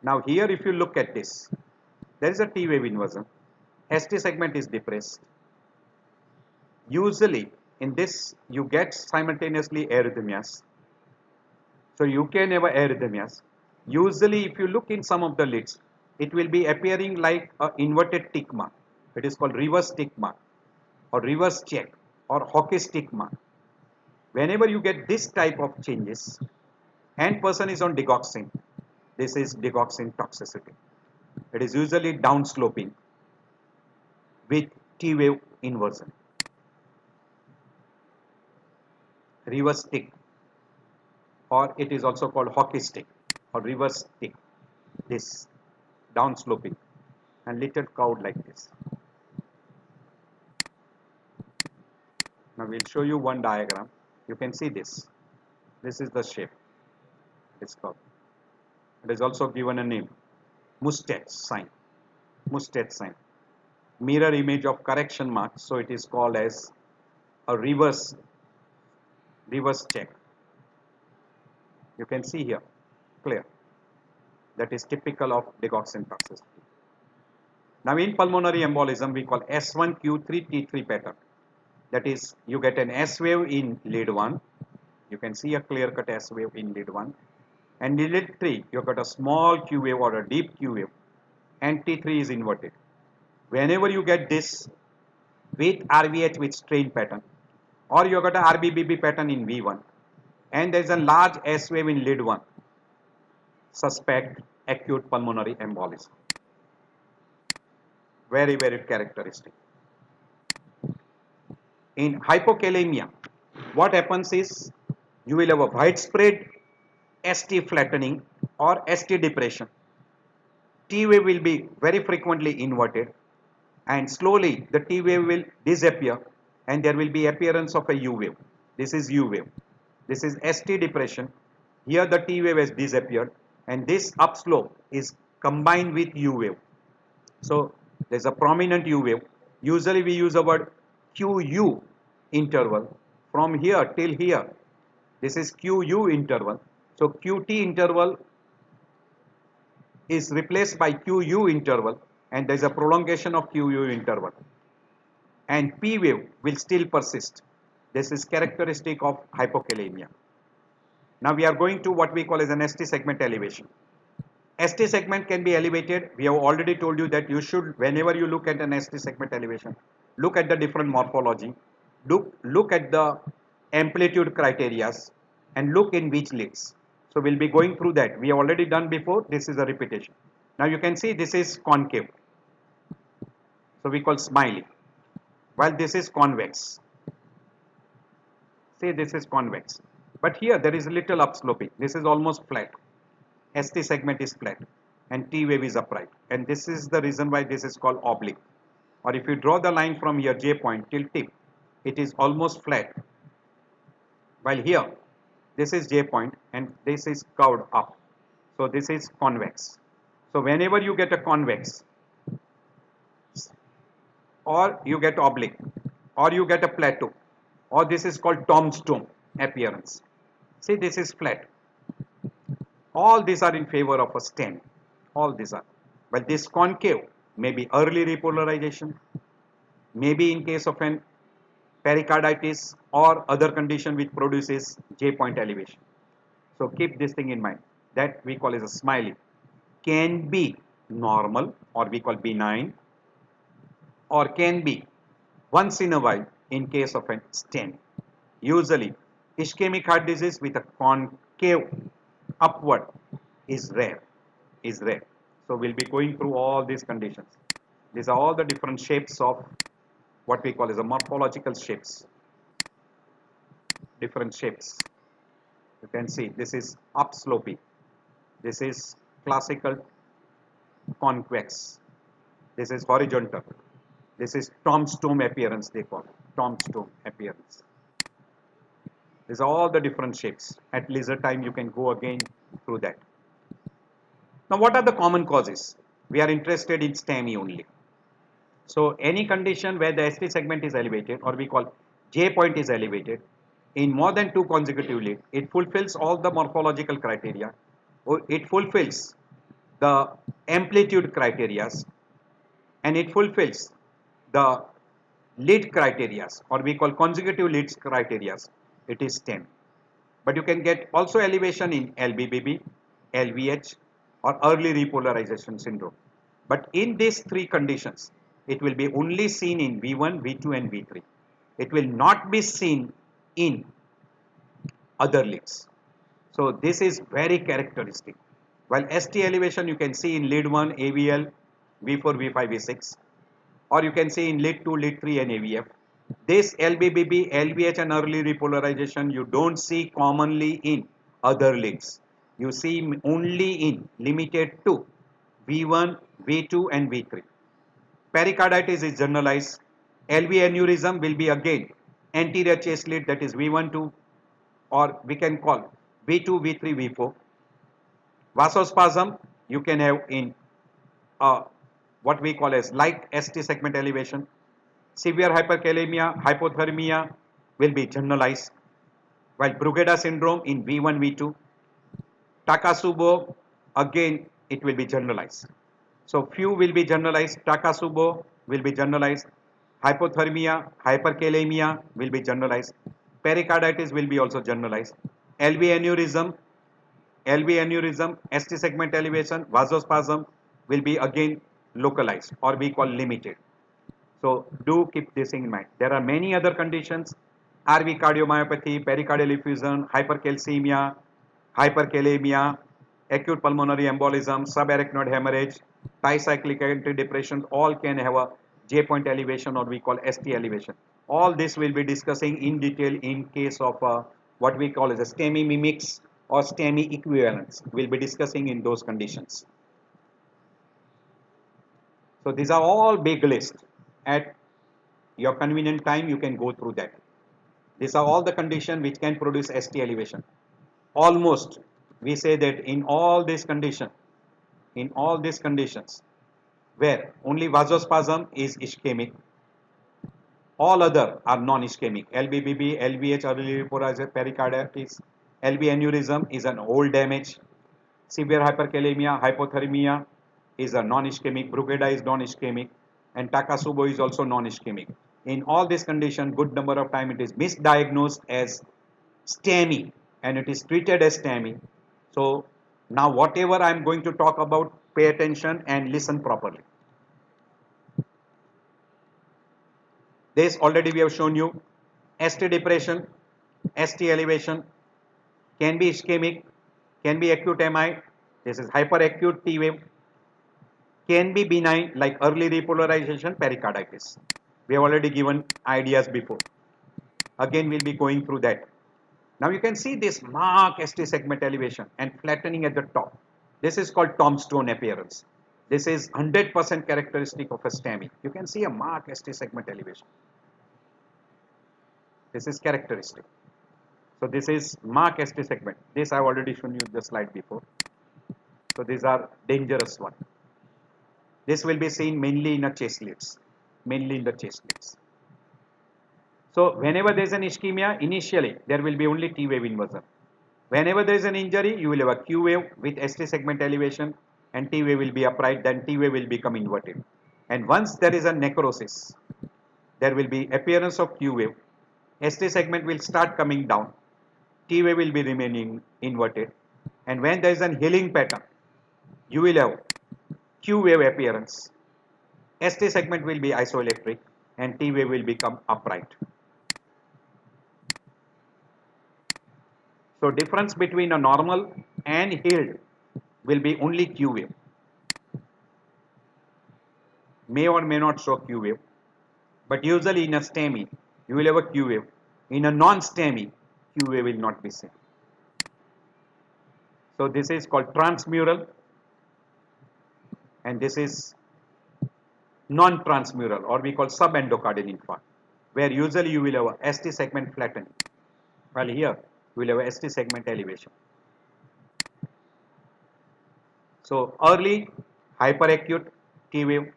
Now here if you look at this, there is a T wave inversion. ST segment is depressed. Usually in this you get simultaneously arrhythmias. So you can have arrhythmias. Usually if you look in some of the leads, it will be appearing like an inverted tick mark. It is called reverse tick mark or reverse check or hockey stick mark. Whenever you get this type of changes and person is on digoxin, this is digoxin toxicity. It is usually downsloping with T wave inversion. Reverse tick, or it is also called hockey stick or reverse tick. This downsloping and little curved like this. Now we'll show you one diagram. You can see this. This is the shape. It's curved. It is also given a name, mustache sign. Mustache sign. Mirror image of correction mark. So it is called as a reverse check. You can see here, clear. That is typical of digoxin toxicity. Now in pulmonary embolism, we call S1Q3T3 pattern. That is, you get an S wave in lead 1. You can see a clear-cut S wave in lead 1. And in lead 3, you got a small Q wave or a deep Q wave. And T3 is inverted. Whenever you get this with RVH with strain pattern, or you got a RBBB pattern in V1, and there is a large S wave in lead 1, suspect acute pulmonary embolism. Very, very characteristic. In hypokalemia, what happens is you will have a widespread ST flattening or ST depression. T wave will be very frequently inverted and slowly the T wave will disappear and there will be appearance of a U wave. This is U wave. This is ST depression. Here the T wave has disappeared and this upslope is combined with U wave. So there is a prominent U wave. Usually we use the word QU interval from here till here. This is QU interval. So QT interval is replaced by QU interval and there is a prolongation of QU interval. And P wave will still persist. This is characteristic of hypokalemia. Now we are going to what we call as an ST segment elevation. ST segment can be elevated. We have already told you that you should, whenever you look at an ST segment elevation, look at the different morphology, look at the amplitude criteria and look in which leads. So we'll be going through that. We have already done before. This is a repetition. Now you can see this is concave. So we call smiley. While this is convex. See, this is convex. But here there is a little upsloping. This is almost flat. ST segment is flat and T wave is upright. And this is the reason why this is called oblique. Or if you draw the line from here J point till tip, it is almost flat. While here, this is J point and this is curved up. So this is convex. So whenever you get a convex, or you get oblique, or you get a plateau, or this is called tombstone appearance. See, this is flat. All these are in favor of a stem. All these are. But this concave may be early repolarization, maybe in case of an pericarditis or other condition which produces J point elevation. So keep this thing in mind. That we call as a smiley. Can be normal or we call benign, or can be once in a while in case of a stent. Usually ischemic heart disease with a concave upward is rare. So we'll be going through all these conditions. These are all the different shapes of what we call as a morphological shapes. Different shapes. You can see this is upsloping. This is classical convex. This is horizontal. This is tombstone appearance they call it. tombstone appearance. These are all the different shapes. At leisure time, you can go again through that. Now, what are the common causes? We are interested in STEMI only. So, any condition where the ST segment is elevated, or we call J point is elevated, in more than 2 consecutive leads, it fulfills all the morphological criteria, or it fulfills the amplitude criteria, and it fulfills the lead criteria, or we call consecutive leads criteria. It is STEM. But you can get also elevation in LBBB, LVH, or early repolarization syndrome. But in these 3 conditions, it will be only seen in V1, V2, and V3. It will not be seen in other leads. So this is very characteristic. While ST elevation you can see in lead 1, AVL, V4, V5, V6, or you can see in lead 2, lead 3, and AVF. This LBBB, LVH, and early repolarization you don't see commonly in other leads. You see only in limited to V1, V2, and V3. Pericarditis is generalized. LV aneurysm will be again anterior chest lead, that is V1, 2, or we can call V2, V3, V4. Vasospasm you can have in what we call as light ST segment elevation. Severe hyperkalemia, hypothermia will be generalized, while Brugada syndrome in V1, V2. Takasubo, again it will be generalized. So few will be generalized, Takasubo will be generalized, hypothermia, hyperkalemia will be generalized, pericarditis will be also generalized, LV aneurysm, ST segment elevation, vasospasm will be again localized, or we call limited. So do keep this in mind. There are many other conditions: RV cardiomyopathy, pericardial effusion, hypercalcemia, hyperkalemia, acute pulmonary embolism, subarachnoid hemorrhage, tricyclic antidepressants, all can have a J point elevation, or we call ST elevation. All this will be discussing in detail in case of what we call as a STEMI mimics or STEMI equivalence. We'll be discussing in those conditions. So these are all big list. At your convenient time, you can go through that. These are all the conditions which can produce ST elevation. Almost, we say that in all these conditions, where only vasospasm is ischemic, all other are non-ischemic. LBBB, LVH, early repolarization, pericarditis, LV aneurysm is an old damage. Severe hyperkalemia, hypothermia is a non-ischemic. Brugada is non-ischemic, and Takasubo is also non-ischemic. In all these conditions, good number of time it is misdiagnosed as STEMI, and it is treated as STEMI. So now whatever I am going to talk about, pay attention and listen properly. This already we have shown you. ST depression, ST elevation can be ischemic, can be acute MI. This is hyperacute T wave. Can be benign like early repolarization, pericarditis. We have already given ideas before. Again, we'll be going through that. Now you can see this marked ST segment elevation and flattening at the top. This is called tombstone appearance. This is 100% characteristic of a STEMI. You can see a marked ST segment elevation. This is characteristic. So this is marked ST segment. This I have already shown you the slide before. So these are dangerous ones. This will be seen mainly in the chest leads. So whenever there is an ischemia, initially there will be only T wave inversion. Whenever there is an injury, you will have a Q wave with ST segment elevation, and T wave will be upright, then T wave will become inverted. And once there is a necrosis, there will be appearance of Q wave. ST segment will start coming down. T wave will be remaining inverted. And when there is an healing pattern, you will have Q wave appearance. ST segment will be isoelectric, and T wave will become upright. So difference between a normal and healed will be only Q wave. May or may not show Q wave, but usually in a STEMI, you will have a Q wave. In a non-STEMI, Q wave will not be seen. So this is called transmural, and this is non-transmural, or we call subendocardial infarct. where usually you will have a ST segment flattening, while here you will have a ST segment elevation. So early hyperacute T wave.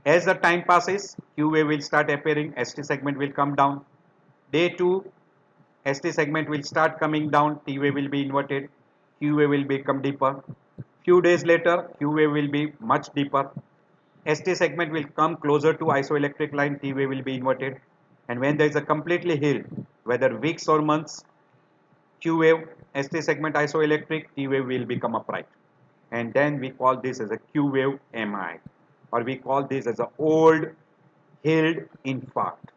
As the time passes, Q wave will start appearing, ST segment will come down. Day 2, ST segment will start coming down, T wave will be inverted, Q wave will become deeper. Few days later, Q wave will be much deeper. ST segment will come closer to isoelectric line, T wave will be inverted. And when there is a completely healed, whether weeks or months, Q wave, ST segment isoelectric, T wave will become upright. And then we call this as a Q wave MI, or we call this as a old healed infarct.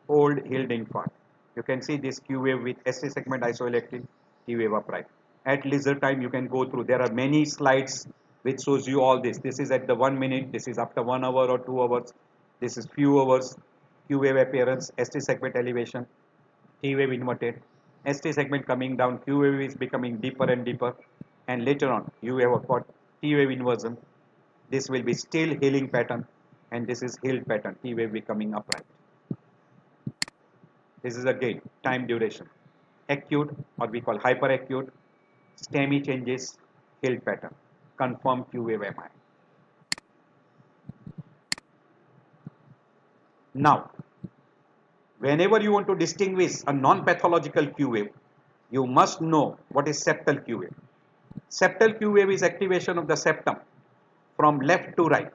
Old healed infarct. You can see this Q wave with ST segment isoelectric, T wave upright. At leisure time you can go through. There are many slides which shows you all this. This is at the 1 minute, this is after 1 hour or 2 hours, this is few hours, Q wave appearance, ST segment elevation, T wave inverted, ST segment coming down, Q wave is becoming deeper and deeper, and later on you have got T wave inversion. This will be still healing pattern, and this is healed pattern, T wave becoming upright. This is again time duration, acute or we call hyperacute, STEMI changes, healed pattern, confirmed Q wave MI. Now, whenever you want to distinguish a non-pathological Q wave, you must know what is septal Q wave. Septal Q wave is activation of the septum from left to right.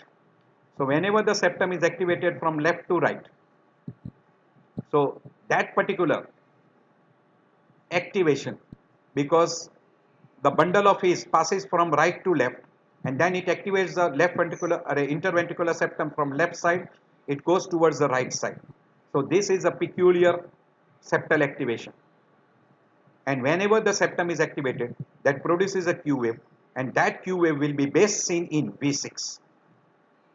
So whenever the septum is activated from left to right, so that particular activation, because the bundle of his passes from right to left, and then it activates the left ventricular or interventricular septum from left side, it goes towards the right side. So this is a peculiar septal activation. And whenever the septum is activated, that produces a Q wave, and that Q wave will be best seen in V6.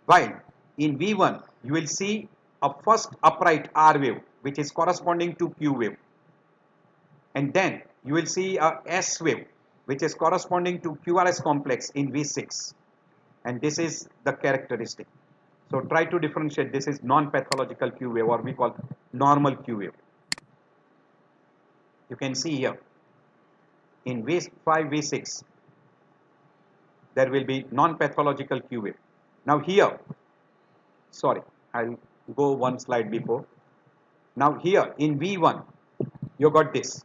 While in V1, you will see a first upright R wave, which is corresponding to Q wave. And then you will see a S wave, which is corresponding to QRS complex in V6. And this is the characteristic. So try to differentiate. This is non-pathological Q wave, or we call normal Q wave. You can see here in V5, V6, there will be non-pathological Q wave. Now here, sorry, I'll go one slide before. Now here in V1, you got this.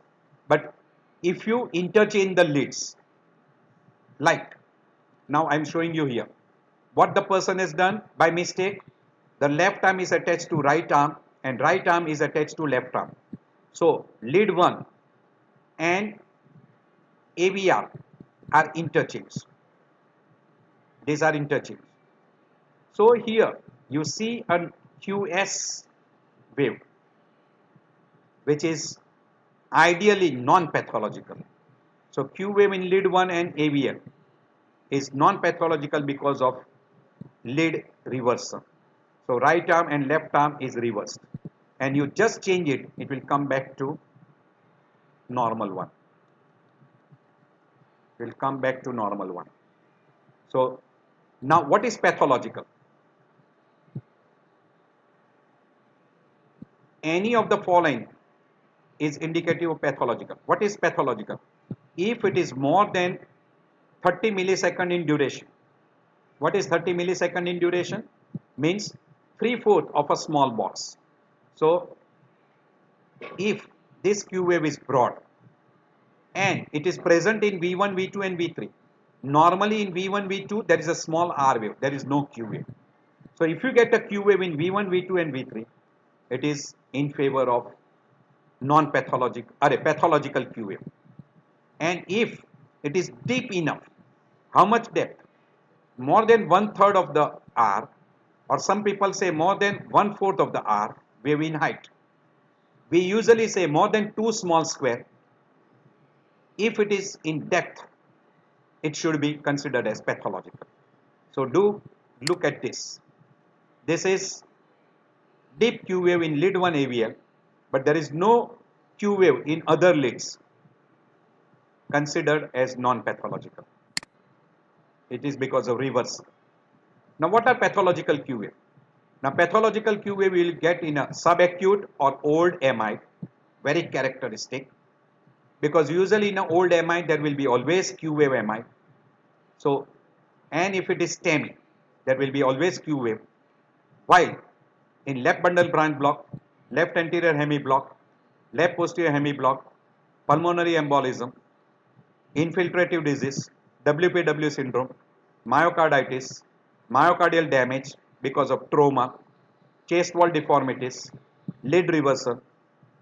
But if you interchange the leads, like now I'm showing you here, what the person has done by mistake, the left arm is attached to right arm and right arm is attached to left arm. So lead 1 and AVR are interchanged. These are interchanged. So here you see a QS wave, which is ideally non-pathological. So Q wave in lead 1 and AVR is non-pathological because of lead reversal. So right arm and left arm is reversed, and you just change it, it will come back to normal one. It will come back to normal one. So now what is pathological? Any of the following is indicative of pathological. What is pathological? If it is more than 30 millisecond in duration. What is 30 millisecond in duration? Means 3/4 of a small box. So if this Q wave is broad and it is present in V1, V2 and V3. Normally in V1, V2 there is a small R wave, there is no Q wave. So if you get a Q wave in V1, V2 and V3, it is in favor of non-pathological or a pathological Q wave. And if it is deep enough, how much depth? More than 1/3 of the R, or some people say more than 1/4 of the R wave in height. We usually say more than 2 small square. If it is in depth, it should be considered as pathological. So do look at this. This is deep Q wave in lead 1 AVL, but there is no Q wave in other leads, considered as non-pathological. It is because of reversal. Now what are pathological Q wave? Now pathological Q wave we will get in a subacute or old MI, very characteristic, because usually in an old MI there will be always Q wave MI. So, and if it is STEMI, there will be always Q wave. While in left bundle branch block, left anterior hemi block, left posterior hemi block, pulmonary embolism, infiltrative disease, WPW syndrome, myocarditis, myocardial damage because of trauma, chest wall deformities, lead reversal.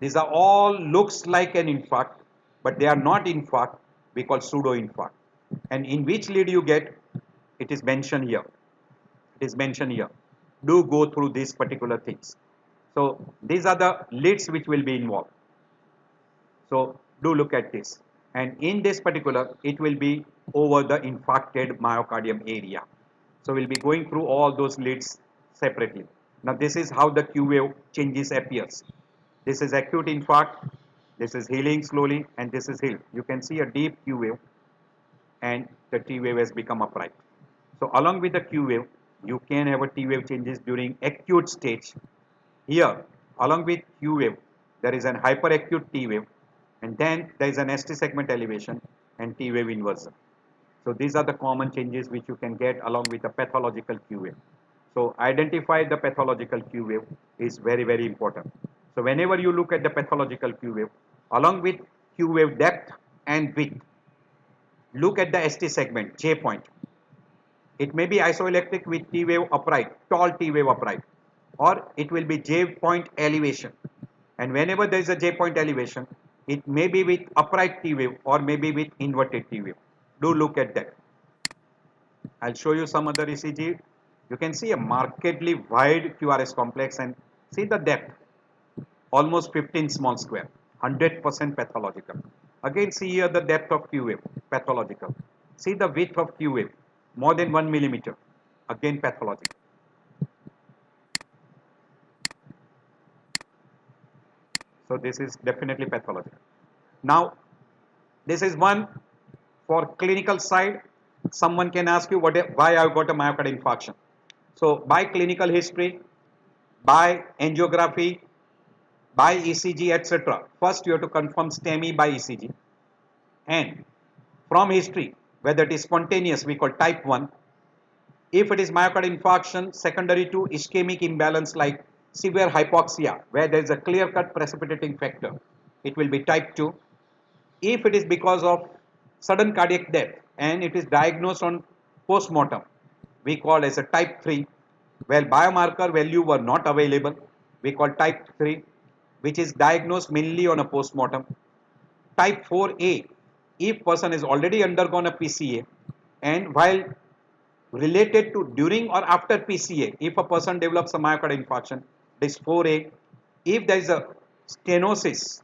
These are all looks like an infarct, but they are not infarct. We call pseudo infarct. And in which lead you get, it is mentioned here. It is mentioned here. Do go through these particular things. So these are the leads which will be involved. So do look at this. And in this particular, it will be over the infarcted myocardium area. So we'll be going through all those leads separately. Now this is how the Q wave changes appears. This is acute infarct, this is healing slowly, and this is healed. You can see a deep Q wave and the T wave has become upright. So along with the Q wave, you can have a T wave changes during acute stage. Here, along with Q wave, there is an hyperacute T wave, and then there is an ST segment elevation and T wave inversion. So these are the common changes which you can get along with the pathological Q wave. So identify the pathological Q wave is very, very important. So whenever you look at the pathological Q wave, along with Q wave depth and width, look at the ST segment, J point. It may be isoelectric with T wave upright, tall T wave upright, or it will be J point elevation. And whenever there is a J point elevation, it may be with upright T wave or maybe with inverted T wave. Do look at that. I'll show you some other ECG. You can see a markedly wide QRS complex and see the depth, almost 15 small square, 100% pathological. Again, see here the depth of Q wave, pathological. See the width of Q wave, more than 1 millimeter, again pathological. So this is definitely pathological. Now, this is one for clinical side. Someone can ask you why I got a myocardial infarction. So by clinical history, by angiography, by ECG, etc. First, you have to confirm STEMI by ECG. And from history, whether it is spontaneous, we call type 1. If it is myocardial infarction secondary to ischemic imbalance like severe hypoxia, where there is a clear-cut precipitating factor, it will be type 2. If it is because of sudden cardiac death and it is diagnosed on post-mortem, we call as a type 3, where biomarker value were not available, we call type 3, which is diagnosed mainly on a post-mortem. Type 4A, if person has already undergone a PCA and while related to during or after PCA, if a person develops a myocardial infarction, this 4A. If there is a stenosis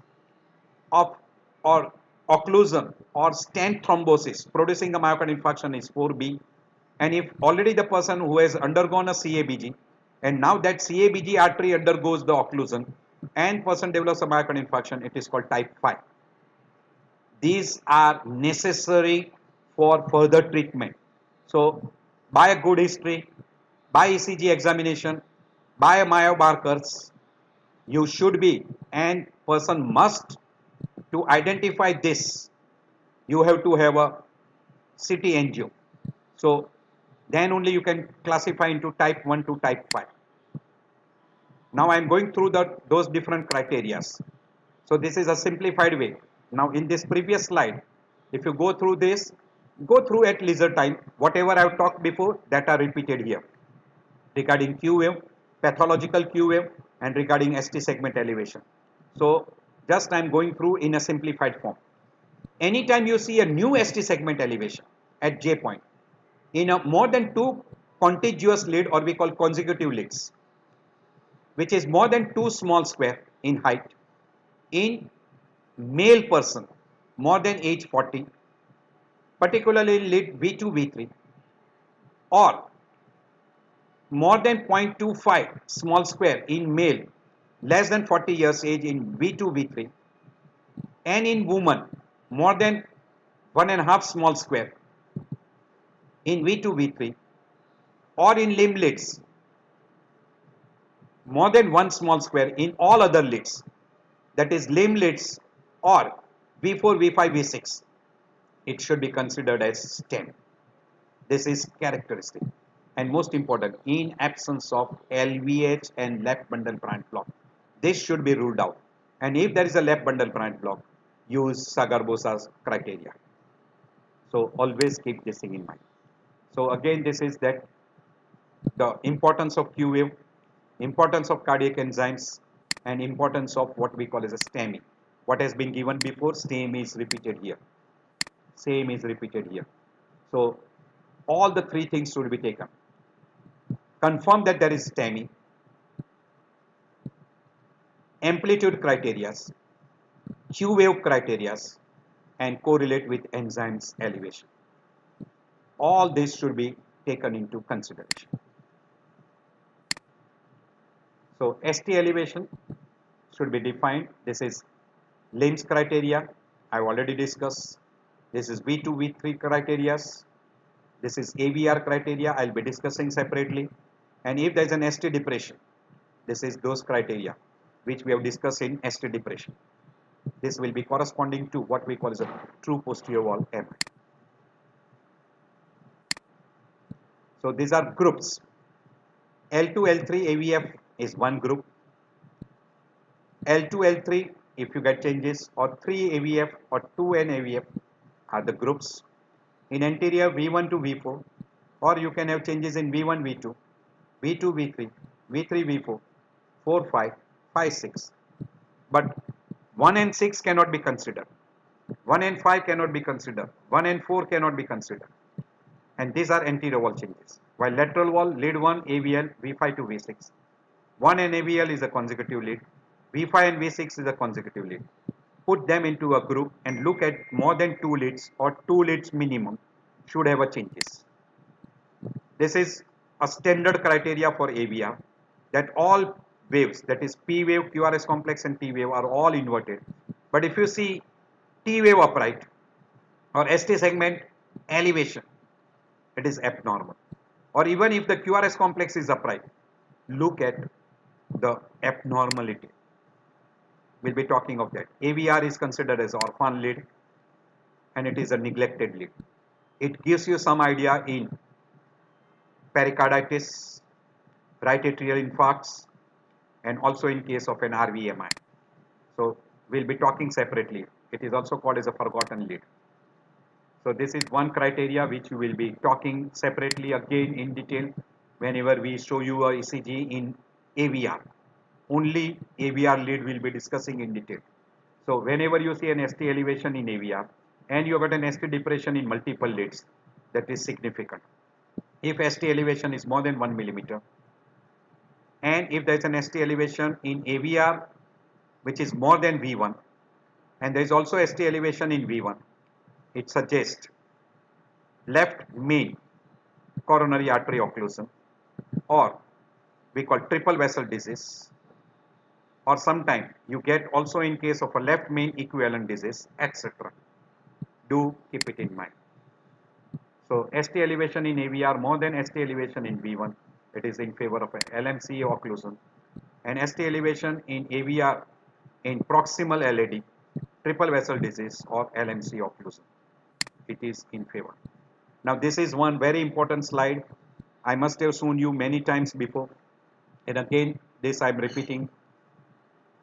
of or occlusion or stent thrombosis producing the myocardial infarction is 4B. And if already the person who has undergone a CABG and now that CABG artery undergoes the occlusion and person develops a myocardial infarction, it is called type 5. These are necessary for further treatment. So by a good history, by ECG examination, by biomarkers, you should be and person must to identify this, you have to have a CT angio. So then only you can classify into type 1 to type 5. Now I am going through those different criteria. So this is a simplified way. Now in this previous slide, if you go through this, go through at leisure time. Whatever I have talked before, that are repeated here. Regarding Q wave, pathological Q wave, and regarding ST segment elevation. So just I am going through in a simplified form. Anytime you see a new ST segment elevation at J point, in a more than 2 contiguous lead or we call consecutive leads, which is more than 2 small square in height, in male person more than age 40, particularly lead V2, V3, or more than 0.25 small square in male less than 40 years age in V2, V3, and in woman more than 1.5 small square in V2, V3, or in limb leads more than one small square in all other leads, that is limb leads or V4, V5, V6, it should be considered as stem. This is characteristic. And most important, in absence of LVH and left bundle branch block, this should be ruled out. And if there is a left bundle branch block, use Sagar-Bosa's criteria. So always keep this thing in mind. So again, this is that the importance of Q wave, importance of cardiac enzymes, and importance of what we call as a STEMI. What has been given before, same is repeated here. Same is repeated here. So all the three things should be taken. Confirm that there is STEMI, amplitude criterias, Q wave criterias, and correlate with enzymes elevation. All this should be taken into consideration. So ST elevation should be defined. This is LIMS criteria. I have already discussed. This is V2, V3 criteria. This is AVR criteria. I will be discussing separately. And if there is an ST depression, this is those criteria which we have discussed in ST depression. This will be corresponding to what we call as a true posterior wall MI. So these are groups. L2, L3 AVF is one group. L2, L3 if you get changes, or 3 AVF or 2N AVF are the groups. In anterior V1 to V4, or you can have changes in V1, V2, V2, V3, V3, V4, 4, 5, 5, 6. But 1 and 6 cannot be considered. 1 and 5 cannot be considered. 1 and 4 cannot be considered. And these are anterior wall changes. While lateral wall, lead 1, AVL, V5 to V6. 1 and AVL is a consecutive lead. V5 and V6 is a consecutive lead. Put them into a group and look at more than 2 leads or 2 leads minimum should have a changes. This is a standard criteria for AVR, that all waves, that is P wave, QRS complex and T wave, are all inverted. But if you see T wave upright or ST segment elevation, it is abnormal. Or even if the QRS complex is upright, look at the abnormality. We'll be talking of that. AVR is considered as orphan lead and it is a neglected lead. It gives you some idea in pericarditis, right atrial infarcts, and also in case of an RVMI. So we'll be talking separately. It is also called as a forgotten lead. So this is one criteria which we will be talking separately again in detail whenever we show you a ECG in AVR. Only AVR lead will be discussing in detail. So whenever you see an ST elevation in AVR and you have got an ST depression in multiple leads, that is significant. If ST elevation is more than 1 millimeter, and if there is an ST elevation in AVR which is more than V1, and there is also ST elevation in V1, it suggests left main coronary artery occlusion, or we call triple vessel disease, or sometime you get also in case of a left main equivalent disease, etc. Do keep it in mind. So ST elevation in AVR more than ST elevation in V1, it is in favor of an LMC occlusion, and ST elevation in AVR in proximal LAD, triple vessel disease or LMC occlusion, it is in favor. Now this is one very important slide. I must have shown you many times before, and again this I am repeating.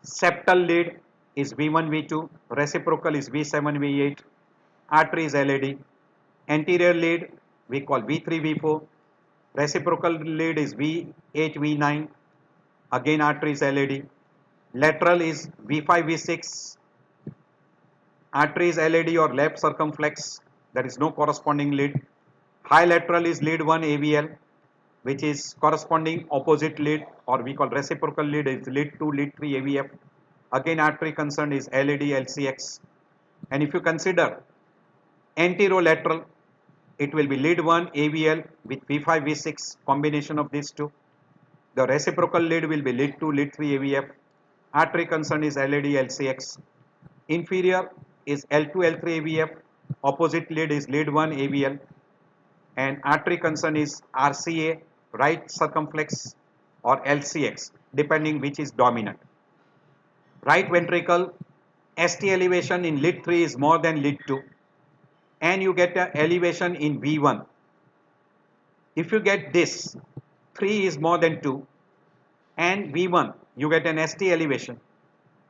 Septal lead is V1, V2, reciprocal is V7, V8, artery is LAD, anterior lead we call V3, V4, reciprocal lead is V8, V9, again artery is LAD, lateral is V5, V6, artery is LAD or left circumflex, there is no corresponding lead. High lateral is lead 1 AVL, which is corresponding opposite lead, or we call reciprocal lead is lead 2, lead 3 AVF. Again artery concerned is LAD, LCX. And if you consider anterolateral, it will be lead 1 AVL with V5, V6, combination of these two. The reciprocal lead will be lead 2, lead 3 AVF. Artery concerned is LAD, LCX. Inferior is L2, L3 AVF. Opposite lead is lead 1 AVL. And artery concern is RCA, right circumflex, or LCX, depending which is dominant. Right ventricle ST elevation in lead 3 is more than lead 2, and you get an elevation in V1. If you get this, 3 is more than 2 and V1, you get an ST elevation.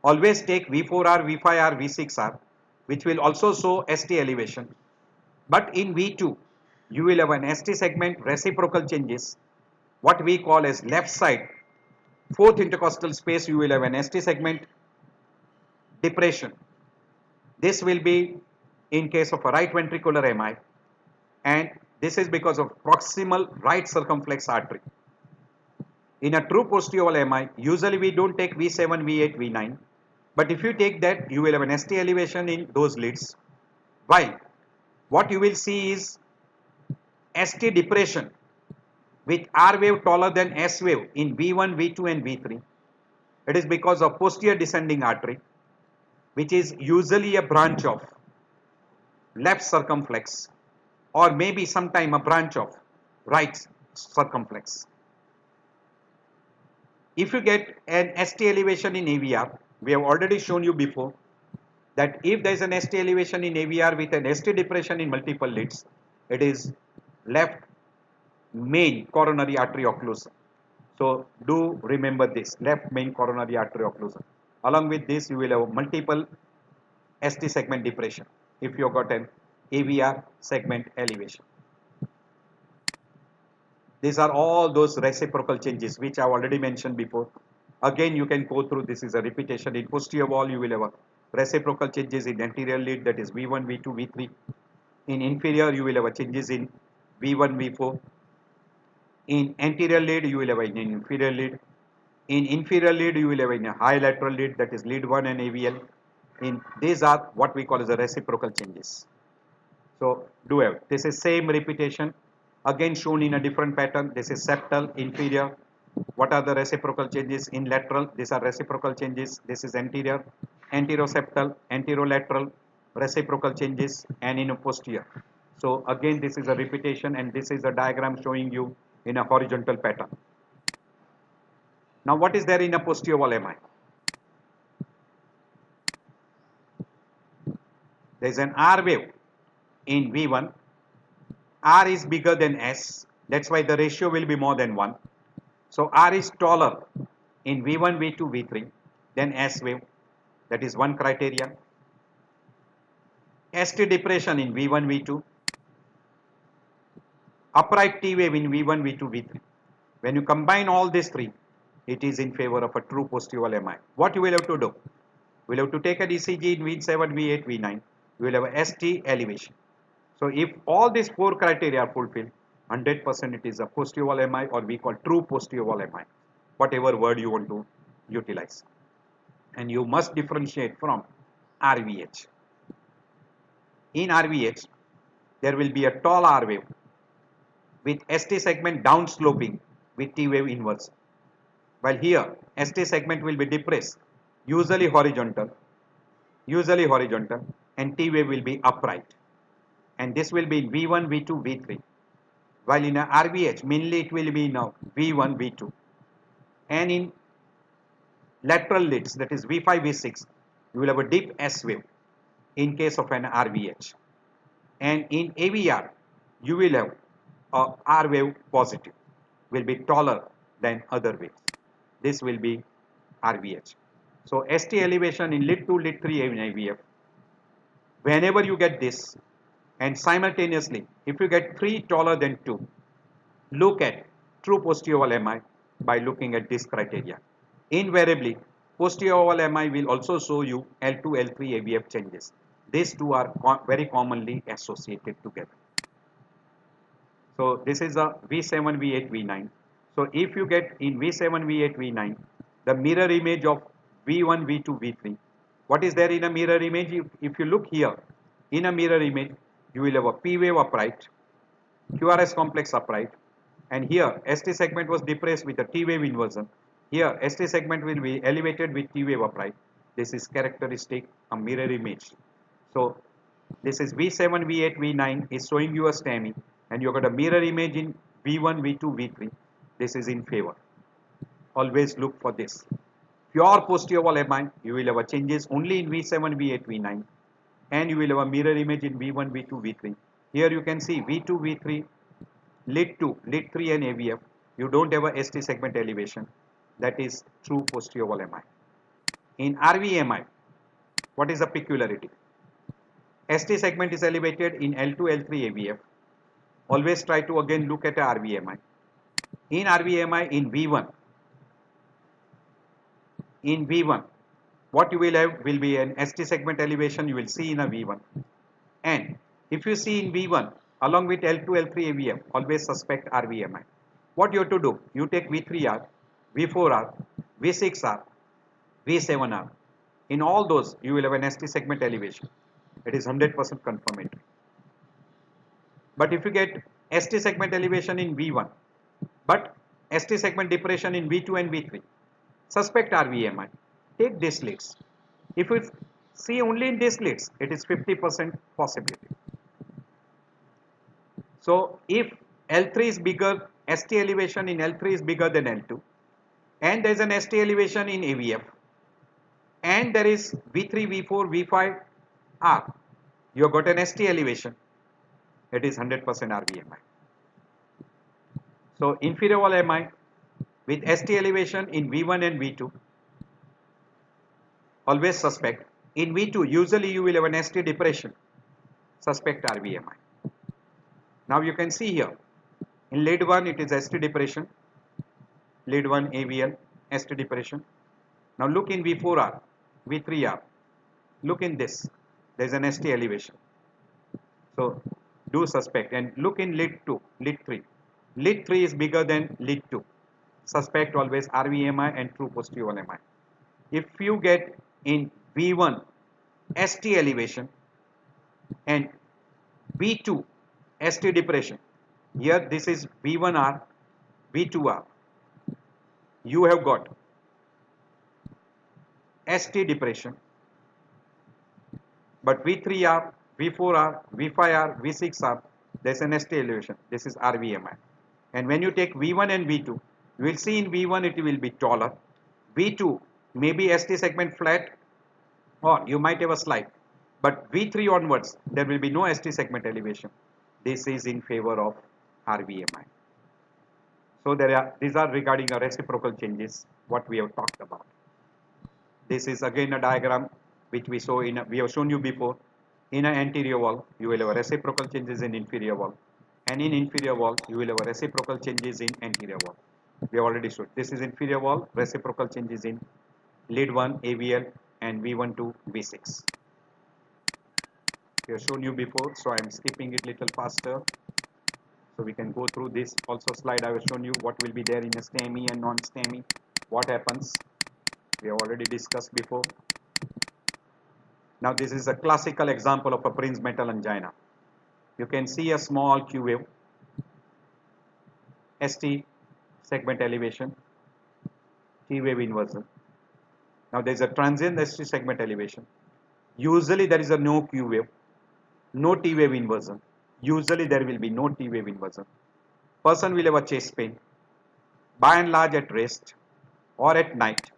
Always take V4R, V5R, V6R, which will also show ST elevation. But in V2, you will have an ST segment reciprocal changes, what we call as left side, fourth intercostal space, you will have an ST segment depression. This will be in case of a right ventricular MI, and this is because of proximal right circumflex artery. In a true posterior MI, usually we don't take V7, V8, V9, but if you take that, you will have an ST elevation in those leads, while what you will see is ST depression with R wave taller than S wave in V1, V2 and V3. It is because of posterior descending artery, which is usually a branch of left circumflex or maybe sometime a branch of right circumflex. If you get an ST elevation in AVR, we have already shown you before that if there is an ST elevation in AVR with an ST depression in multiple leads, it is left main coronary artery occlusion. So do remember this, left main coronary artery occlusion. Along with this, you will have multiple ST segment depression if you have got an AVR segment elevation. These are all those reciprocal changes which I have already mentioned before. Again, you can go through, this is a repetition. In posterior wall, you will have a reciprocal changes in anterior lead, that is V1, V2, V3. In inferior, you will have a changes in V1, V4. In anterior lead, you will have an inferior lead. In inferior lead, you will have a high lateral lead, that is lead 1 and AVL. These are what we call as the reciprocal changes. So do have, this is same repetition, again shown in a different pattern. This is septal, inferior. What are the reciprocal changes? In lateral, these are reciprocal changes. This is anterior, anteroseptal, anterolateral, reciprocal changes, and in a posterior. So again, this is a repetition, and this is a diagram showing you in a horizontal pattern. Now what is there in a posterior wall MI? There is an R wave in V1. R is bigger than S, that's why the ratio will be more than 1. So R is taller in V1, V2, V3 than S wave, that is one criteria. ST depression in V1, V2, upright T wave in V1, V2, V3. When you combine all these three, it is in favor of a true posterior MI. What you will have to do? We will have to take an ECG in V7, V8, V9. You will have a ST elevation. So if all these four criteria are fulfilled, 100% it is a posterior MI, or we call true posterior MI, whatever word you want to utilize. And you must differentiate from RVH. In RVH, there will be a tall R wave with ST segment downsloping with T wave inverse. While here, ST segment will be depressed, usually horizontal, and T wave will be upright. And this will be in V1, V2, V3. While in a RVH, mainly it will be now V1, V2. And in lateral leads, that is V5, V6, you will have a deep S wave in case of an RVH. And in AVR, you will have a R wave positive, will be taller than other waves. This will be RVH. So ST elevation in lead 2, lead 3 in IVF. Whenever you get this, and simultaneously, if you get 3 taller than 2, look at true posterior MI by looking at this criteria. Invariably, posterior MI will also show you L2, L3 AVF changes. These two are very commonly associated together. So this is a V7, V8, V9. So if you get in V7, V8, V9, the mirror image of V1, V2, V3. What is there in a mirror image? If you look here, in a mirror image, you will have a P wave upright, QRS complex upright, and here ST segment was depressed with a T wave inversion. Here ST segment will be elevated with T wave upright. This is characteristic a mirror image. So this is V7, V8, V9 is showing you a STEMI, and you got a mirror image in V1, V2, V3. This is in favor. Always look for this. Pure posterior wall MI, you will have a changes only in V7, V8, V9, and you will have a mirror image in V1, V2, V3. Here you can see V2, V3, lid 2, lid 3 and AVF. You don't have a ST segment elevation. That is true posterior wall MI. In RVMI, what is the peculiarity? ST segment is elevated in L2, L3 AVF. Always try to again look at a RVMI. In RVMI in V1, what you will have will be an ST segment elevation you will see in a V1. And if you see in V1 along with L2, L3 AVF, always suspect RVMI. What you have to do? You take V3R, V4R, V6R, V7R. In all those, you will have an ST segment elevation. It is 100% confirmatory. But if you get ST segment elevation in V1, but ST segment depression in V2 and V3, suspect RVMI. Take these slits. If you see only in these slits, it is 50% possibility. So if L3 is bigger, ST elevation in L3 is bigger than L2, and there is an ST elevation in AVF, and there is V3, V4, V5 R, you have got an ST elevation, it is 100% RVMI. So inferior wall MI with ST elevation in V1 and V2, always suspect. In V2, usually you will have an ST depression, suspect RVMI. Now you can see here, in lead 1 it is ST depression, lead 1 AVL, ST depression. Now look in V4R, V3R, look in this, there is an ST elevation. So do suspect, and look in lead 2, lead 3. Lead 3 is bigger than lead 2. Suspect always RVMI and true posterior wall MI. If you get in V1 ST elevation and V2 ST depression, here this is V1R, V2R, you have got ST depression, but V3R, V4R, V5R, V6R, there is an ST elevation. This is RVMI. And when you take V1 and V2, you will see in V1 it will be taller. V2 maybe ST segment flat, or you might have a slight. But V3 onwards, there will be no ST segment elevation. This is in favor of RVMI. So these are regarding reciprocal changes, what we have talked about. This is again a diagram which we have shown you before. In an anterior wall, you will have reciprocal changes in inferior wall, and in inferior wall, you will have reciprocal changes in anterior wall. We have already showed. This is inferior wall, reciprocal changes in lead 1, AVL, and V1 to V6. We have shown you before, so I am skipping it little faster. So we can go through this also slide. I have shown you what will be there in a STEMI and non-STEMI. What happens? We have already discussed before. Now this is a classical example of a Prinzmetal angina. You can see a small Q wave, ST segment elevation, T wave inversion. Now there is a transient ST segment elevation. Usually there is a no Q wave, no T wave inversion. Usually there will be no T wave inversion. Person will have a chest pain, by and large at rest or at night.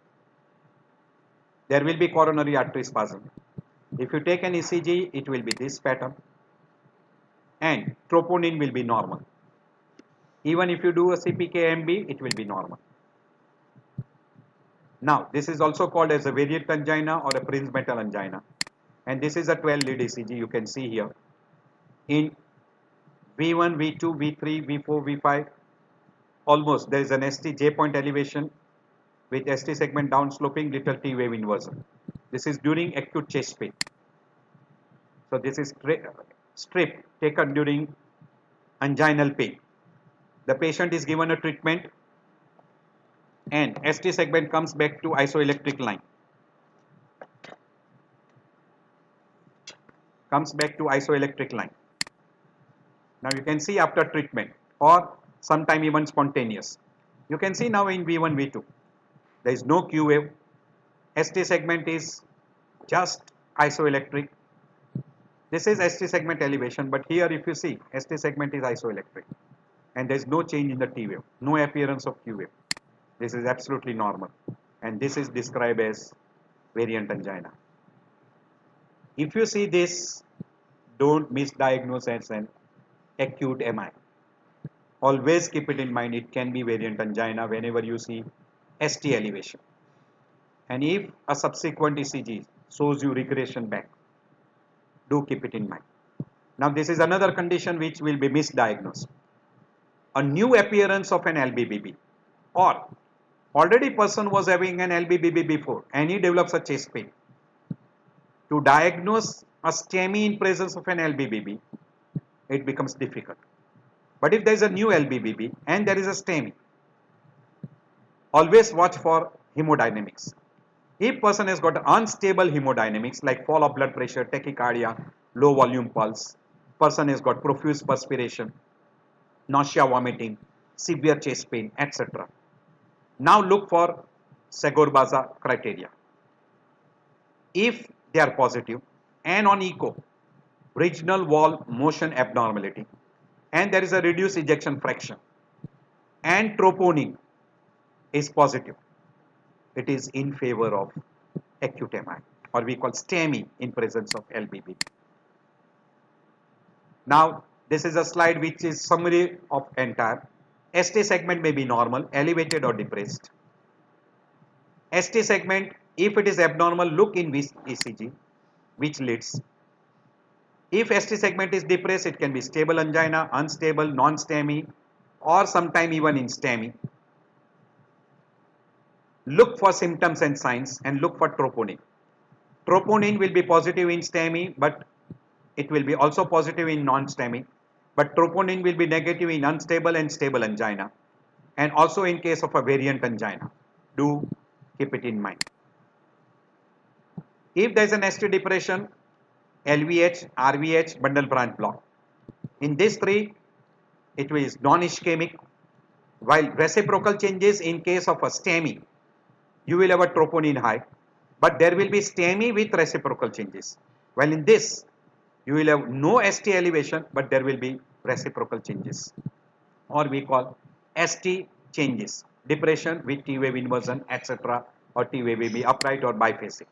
There will be coronary artery spasm. If you take an ECG, it will be this pattern, and troponin will be normal. Even if you do a CPK-MB, it will be normal. Now, this is also called as a variant angina or a Prinzmetal angina, and this is a 12-lead ECG. You can see here in V1, V2, V3, V4, V5, almost there is an ST J point elevation with ST segment downsloping, little T wave inversion. This is during acute chest pain. So this is strip taken during anginal pain. The patient is given a treatment and ST segment comes back to isoelectric line. Now you can see after treatment or sometime even spontaneous. You can see now in V1, V2, there is no Q wave. ST segment is just isoelectric. This is ST segment elevation, but here if you see, ST segment is isoelectric and there is no change in the T wave, no appearance of Q wave. This is absolutely normal. And this is described as variant angina. If you see this, don't misdiagnose as an acute MI. Always keep it in mind, it can be variant angina whenever you see ST elevation. And if a subsequent ECG shows you regression back, do keep it in mind. Now this is another condition which will be misdiagnosed. A new appearance of an LBBB, or already person was having an LBBB before and he develops a chest pain. To diagnose a STEMI in presence of an LBBB, it becomes difficult. But if there is a new LBBB and there is a STEMI, always watch for hemodynamics. If person has got unstable hemodynamics like fall of blood pressure, tachycardia, low volume pulse, person has got profuse perspiration, nausea, vomiting, severe chest pain, etc. Now look for Segor-Baza criteria. If they are positive and on echo, regional wall motion abnormality, and there is a reduced ejection fraction, and troponin is positive, it is in favor of acute MI, or we call STEMI in presence of LBBB. Now this is a slide which is summary of entire. ST segment may be normal, elevated or depressed. ST segment, if it is abnormal, look in ECG, which leads. If ST segment is depressed, it can be stable angina, unstable, non-STEMI, or sometime even in STEMI. Look for symptoms and signs and look for troponin. Troponin will be positive in STEMI, but it will be also positive in non-STEMI. But troponin will be negative in unstable and stable angina, and also in case of a variant angina. Do keep it in mind. If there is an ST depression, LVH, RVH, bundle branch block. In these three, it is non-ischemic, while reciprocal changes in case of a STEMI, you will have a troponin high, but there will be STEMI with reciprocal changes. While in this, you will have no ST elevation, but there will be reciprocal changes, or we call ST changes, depression with T wave inversion, etc., or T wave may be upright or biphasic.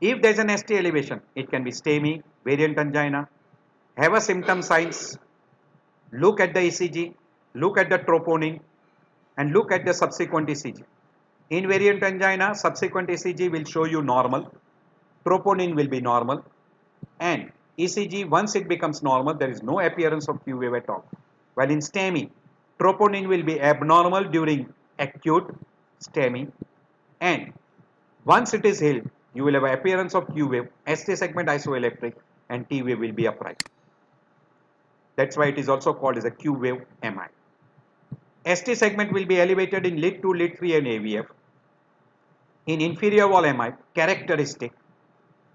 If there is an ST elevation, it can be STEMI, variant angina, have a symptom signs, look at the ECG, look at the troponin, and look at the subsequent ECG. In variant angina, subsequent ECG will show you normal, troponin will be normal, and ECG, once it becomes normal, there is no appearance of Q wave at all. While in STEMI, troponin will be abnormal during acute STEMI, and once it is healed, you will have an appearance of Q wave, ST segment isoelectric, and T wave will be upright. That's why it is also called as a Q wave MI. ST segment will be elevated in lead 2, lead 3, and AVF. In inferior wall MI, characteristic,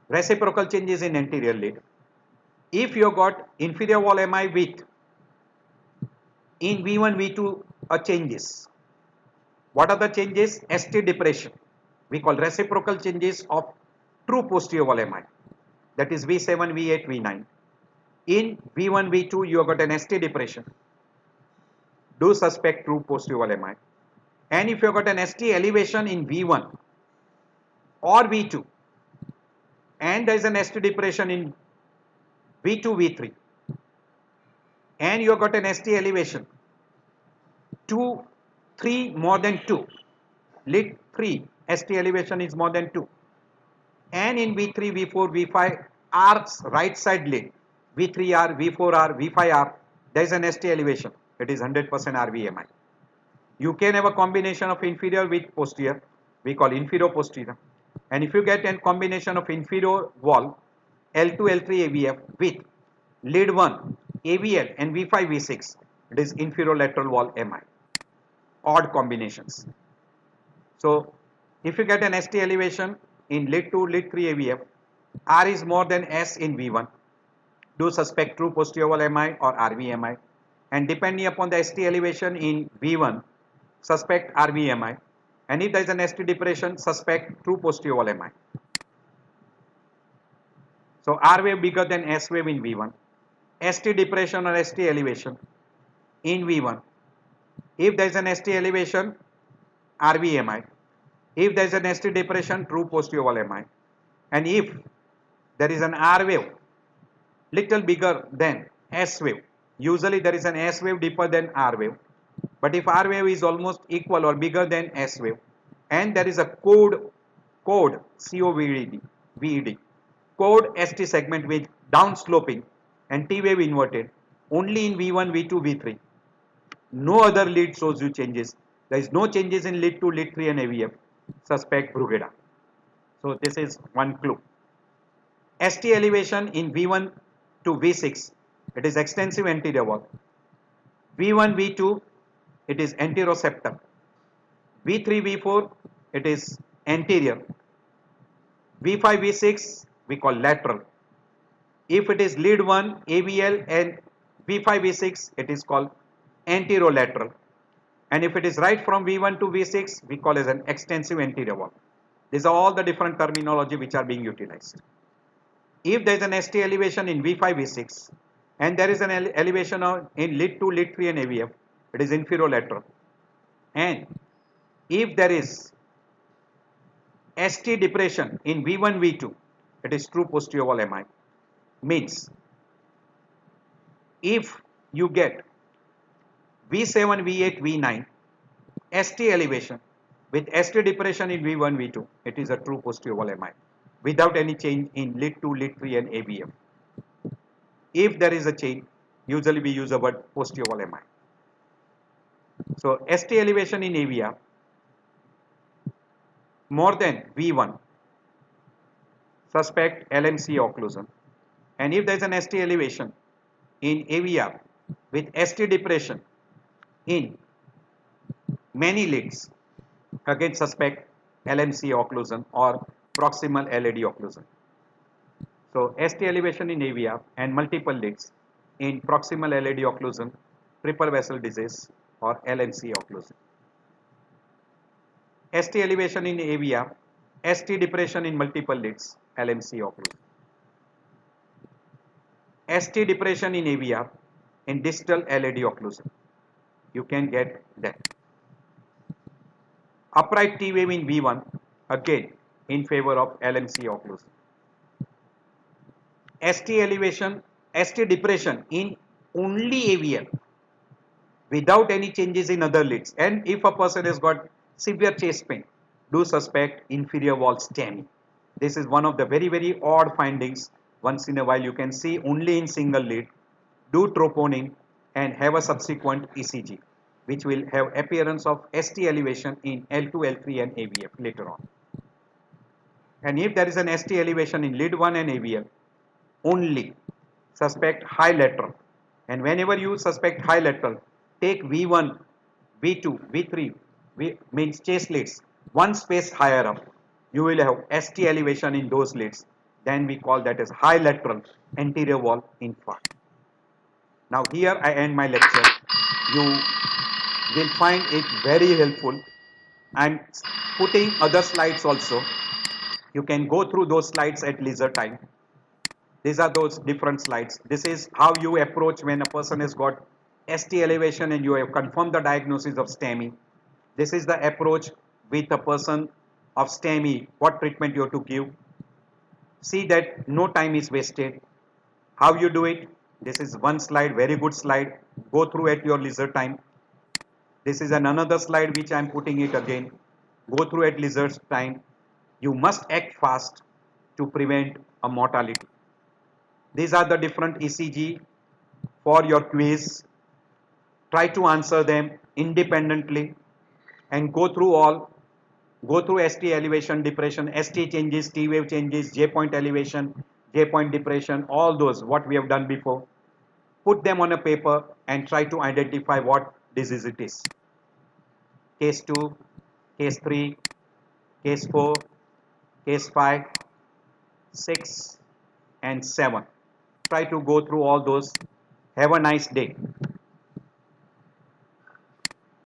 reciprocal changes in anterior lead. If you got inferior wall MI with in V1, V2 changes, what are the changes? ST depression. We call reciprocal changes of true posterior wall MI, that is V7, V8, V9. In V1, V2 you have got an ST depression. Do suspect true posterior wall MI. And if you have got an ST elevation in V1 or V2 and there is an ST depression in V2, V3 and you have got an ST elevation 2, 3 more than 2, lead 3 ST elevation is more than 2, and in V3, V4, V5 R's right side lead, V3R, V4R, V5R, there is an ST elevation, it is 100% RVMI. You can have a combination of inferior with posterior, we call inferior posterior, and if you get a combination of inferior wall L2, L3 AVF with lead 1 AVL and V5, V6, it is inferior lateral wall MI, odd combinations. So if you get an ST elevation in lead 2, lead 3 AVF, R is more than S in V1, do suspect true posterior wall MI or RVMI, and depending upon the ST elevation in V1, suspect RVMI, and if there is an ST depression, suspect true posterior wall MI. So R wave bigger than S wave in V1, ST depression or ST elevation in V1. If there is an ST elevation, RVMI. If there is an ST depression, true positive wall MI. And if there is an R wave little bigger than S wave, usually there is an S wave deeper than R wave. But if R wave is almost equal or bigger than S wave, and there is a code COVED, code ST segment with down sloping and T wave inverted, only in V1, V2, V3. No other lead shows you changes. There is no changes in lead 2, lead 3 and AVF. Suspect Bruguera. So this is one clue. ST elevation in V1 to V6, it is extensive anterior wall. V1, V2, it is anteroseptum. V3, V4, it is anterior. V5, V6, we call lateral. If it is lead 1, AVL and V5, V6, it is called anterolateral. And if it is right from V1 to V6, we call as an extensive anterior wall. These are all the different terminology which are being utilized. If there is an ST elevation in V5, V6, and there is an elevation in lead 2, lead 3 and AVF, it is inferolateral. And if there is ST depression in V1, V2, it is true posterior wall MI. Means if you get V7, V8, V9 ST elevation with ST depression in V1, V2, it is a true posterior wall MI without any change in lead 2, lead 3 and AVF. If there is a change, usually we use the word posterior wall MI. So ST elevation in AVR more than V1, suspect LMC occlusion. And if there is an ST elevation in AVR with ST depression in many leads, again suspect LMC occlusion or proximal LAD occlusion. So ST elevation in AVR and multiple leads in proximal LAD occlusion, triple vessel disease or LMC occlusion. ST elevation in AVR, ST depression in multiple leads, LMC occlusion. ST depression in AVR in distal LAD occlusion. You can get that. Upright T wave in V1, again in favor of LMC occlusion. ST elevation, ST depression in only AVR without any changes in other leads. And if a person has got severe chest pain, do suspect inferior wall STEMI. This is one of the very odd findings. Once in a while you can see only in single lead. Do troponin and have a subsequent ECG, which will have appearance of ST elevation in L2, L3 and AVF later on. And if there is an ST elevation in lead 1 and AVF, only suspect high lateral. And whenever you suspect high lateral, take V1, V2, V3, means chest leads, one space higher up. You will have ST elevation in those leads. Then we call that as high lateral anterior wall infarct. Now here I end my lecture. You will find it very helpful. I'm putting other slides also. You can go through those slides at leisure time. These are those different slides. This is how you approach when a person has got ST elevation and you have confirmed the diagnosis of STEMI. This is the approach with a person of STEMI, what treatment you have to give. See that no time is wasted. How you do it? This is one slide, very good slide. Go through at your leisure time. This is another slide which I am putting it again. Go through at leisure time. You must act fast to prevent a mortality. These are the different ECG for your quiz. Try to answer them independently and go through all. Go through ST elevation, depression, ST changes, T wave changes, J point elevation, J point depression, all those what we have done before. Put them on a paper and try to identify what disease it is. Case 2, case 3, case 4, case 5, 6 and 7. Try to go through all those. Have a nice day.